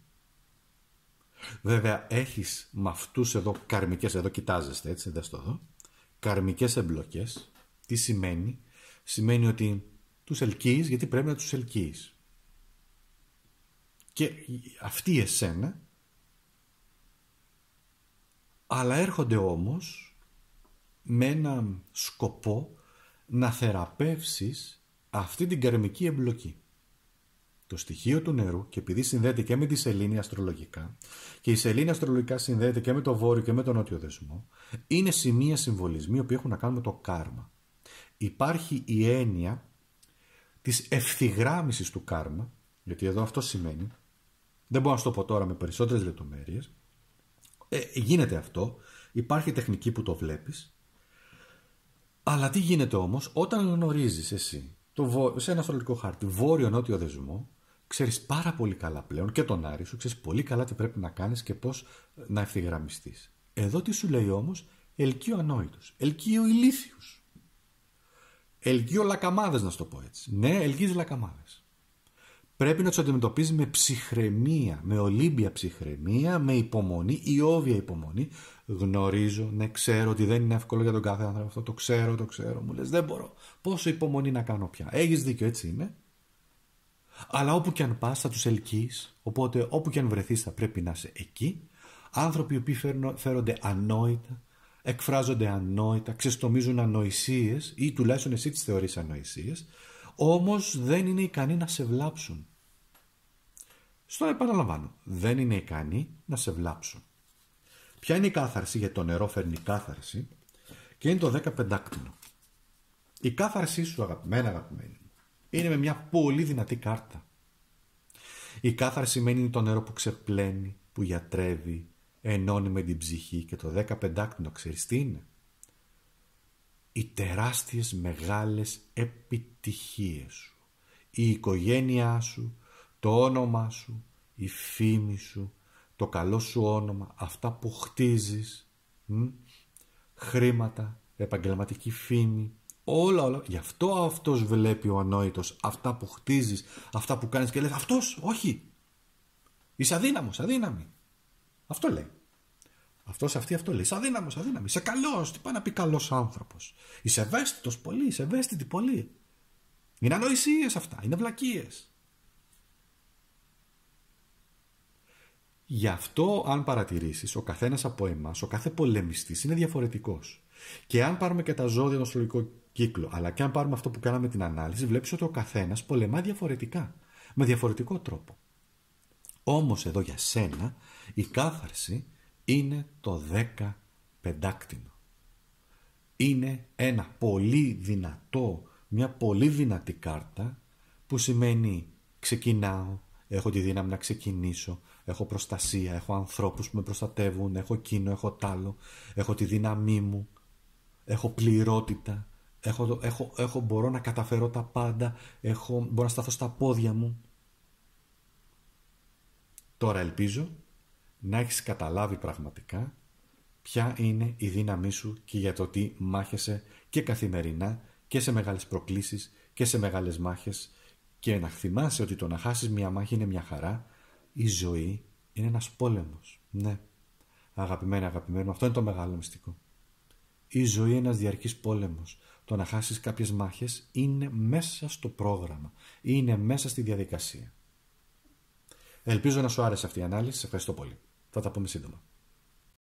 Βέβαια έχεις με αυτούς εδώ καρμικές, εδώ κοιτάζεστε έτσι, δες το εδώ, καρμικές εμπλοκές. Τι σημαίνει? Σημαίνει ότι τους ελκύεις γιατί πρέπει να τους ελκύεις. Και αυτοί εσένα, αλλά έρχονται όμως με ένα σκοπό να θεραπεύσεις αυτή την καρμική εμπλοκή. Το στοιχείο του νερού, και επειδή συνδέεται και με τη σελήνη αστρολογικά, και η σελήνη αστρολογικά συνδέεται και με το βόρειο και με τον νότιο δεσμό, είναι σημεία συμβολισμοί που έχουν να κάνουν με το κάρμα. Υπάρχει η έννοια της ευθυγράμμισης του κάρμα, γιατί εδώ αυτό σημαίνει, δεν μπορώ να σου το πω τώρα με περισσότερες λεπτομέρειες, γίνεται αυτό, υπάρχει τεχνική που το βλέπεις, αλλά τι γίνεται όμως όταν γνωρίζεις εσύ σε ένα αστρολογικό χάρτη βόρειο-νότιο δεσμό, ξέρεις πάρα πολύ καλά πλέον και τον Άρη σου, ξέρεις πολύ καλά τι πρέπει να κάνεις και πώς να ευθυγραμμιστείς. Εδώ τι σου λέει όμως? Ελκύω ανόητους, ελκύω ηλίθιους, ελκύω λακαμάδες, να σου το πω έτσι. Ναι, ελκύεις λακαμάδες. πρέπει να τους αντιμετωπίζεις με ψυχραιμία, με ολύμπια ψυχραιμία, με υπομονή, ιόβια υπομονή. Γνωρίζω, ναι, ξέρω ότι δεν είναι εύκολο για τον κάθε άνθρωπο αυτό, το ξέρω, μου λες δεν μπορώ. Πόσο υπομονή να κάνω πια. Έχεις δίκιο, έτσι είναι. Αλλά όπου και αν πας θα τους ελκύεις, οπότε όπου και αν βρεθείς θα πρέπει να είσαι εκεί. Άνθρωποι οι οποίοι φέρονται ανόητα, εκφράζονται ανόητα, ξεστομίζουν ανοησίες ή τουλάχιστον εσύ τις θεωρείς ανοησίες, όμως δεν είναι ικανοί να σε βλάψουν. Στο επαναλαμβάνω, δεν είναι ικανοί να σε βλάψουν. Ποια είναι η κάθαρση? Γιατί το νερό φέρνει κάθαρση και είναι το 15κτηνο. Η κάθαρσή σου, αγαπημένη μου, είναι με μια πολύ δυνατή κάρτα. Η κάθαρση σημαίνει το νερό που ξεπλένει, που γιατρεύει, ενώνει με την ψυχή, και το 15κτηνο ξέρεις τι είναι? Οι τεράστιες μεγάλες επιτυχίες σου, η οικογένειά σου, το όνομά σου, η φήμη σου, το καλό σου όνομα, αυτά που χτίζεις, χρήματα, επαγγελματική φήμη, όλα. Γι' αυτό αυτός βλέπει ο ανόητος αυτά που χτίζεις, αυτά που κάνεις και λέει αυτός, όχι, είσαι αδύναμος, αδύναμη. Αυτό λέει. Αυτό λέει. Είσαι αδύναμος, αδύναμη. Είσαι καλός. Τι πάει να πει καλός άνθρωπος? Είσαι ευαίσθητος πολύ. Είσαι ευαίσθητη πολύ. Είναι ανοησίες αυτά. Είναι βλακίες. Γι' αυτό, αν παρατηρήσεις, ο καθένας από εμάς, ο κάθε πολεμιστής είναι διαφορετικός. Και αν πάρουμε και τα ζώδια των αστρολογικό κύκλο, αλλά και αν πάρουμε αυτό που κάναμε την ανάλυση, βλέπεις ότι ο καθένας πολεμά διαφορετικά. Με διαφορετικό τρόπο. Όμως εδώ για σένα η κάθαρση είναι το 15κτηνο. Είναι ένα πολύ δυνατό, μια πολύ δυνατή κάρτα που σημαίνει ξεκινάω, έχω τη δύναμη να ξεκινήσω, έχω προστασία, έχω ανθρώπους που με προστατεύουν, έχω εκείνο, έχω τ' άλλο, έχω τη δύναμή μου, έχω πληρότητα, μπορώ να καταφέρω τα πάντα, μπορώ να σταθώ στα πόδια μου. Τώρα ελπίζω να έχεις καταλάβει πραγματικά ποια είναι η δύναμή σου και για το τι μάχεσαι και καθημερινά και σε μεγάλες προκλήσεις και σε μεγάλες μάχες, και να θυμάσαι ότι το να χάσεις μια μάχη είναι μια χαρά. Η ζωή είναι ένας πόλεμος. Ναι, αγαπημένο, αυτό είναι το μεγάλο μυστικό. Η ζωή είναι ένας διαρκής πόλεμος. Το να χάσεις κάποιες μάχες είναι μέσα στο πρόγραμμα, είναι μέσα στη διαδικασία. Ελπίζω να σου άρεσε αυτή η ανάλυση. Σε ευχαριστώ πολύ. Θα τα πούμε σύντομα.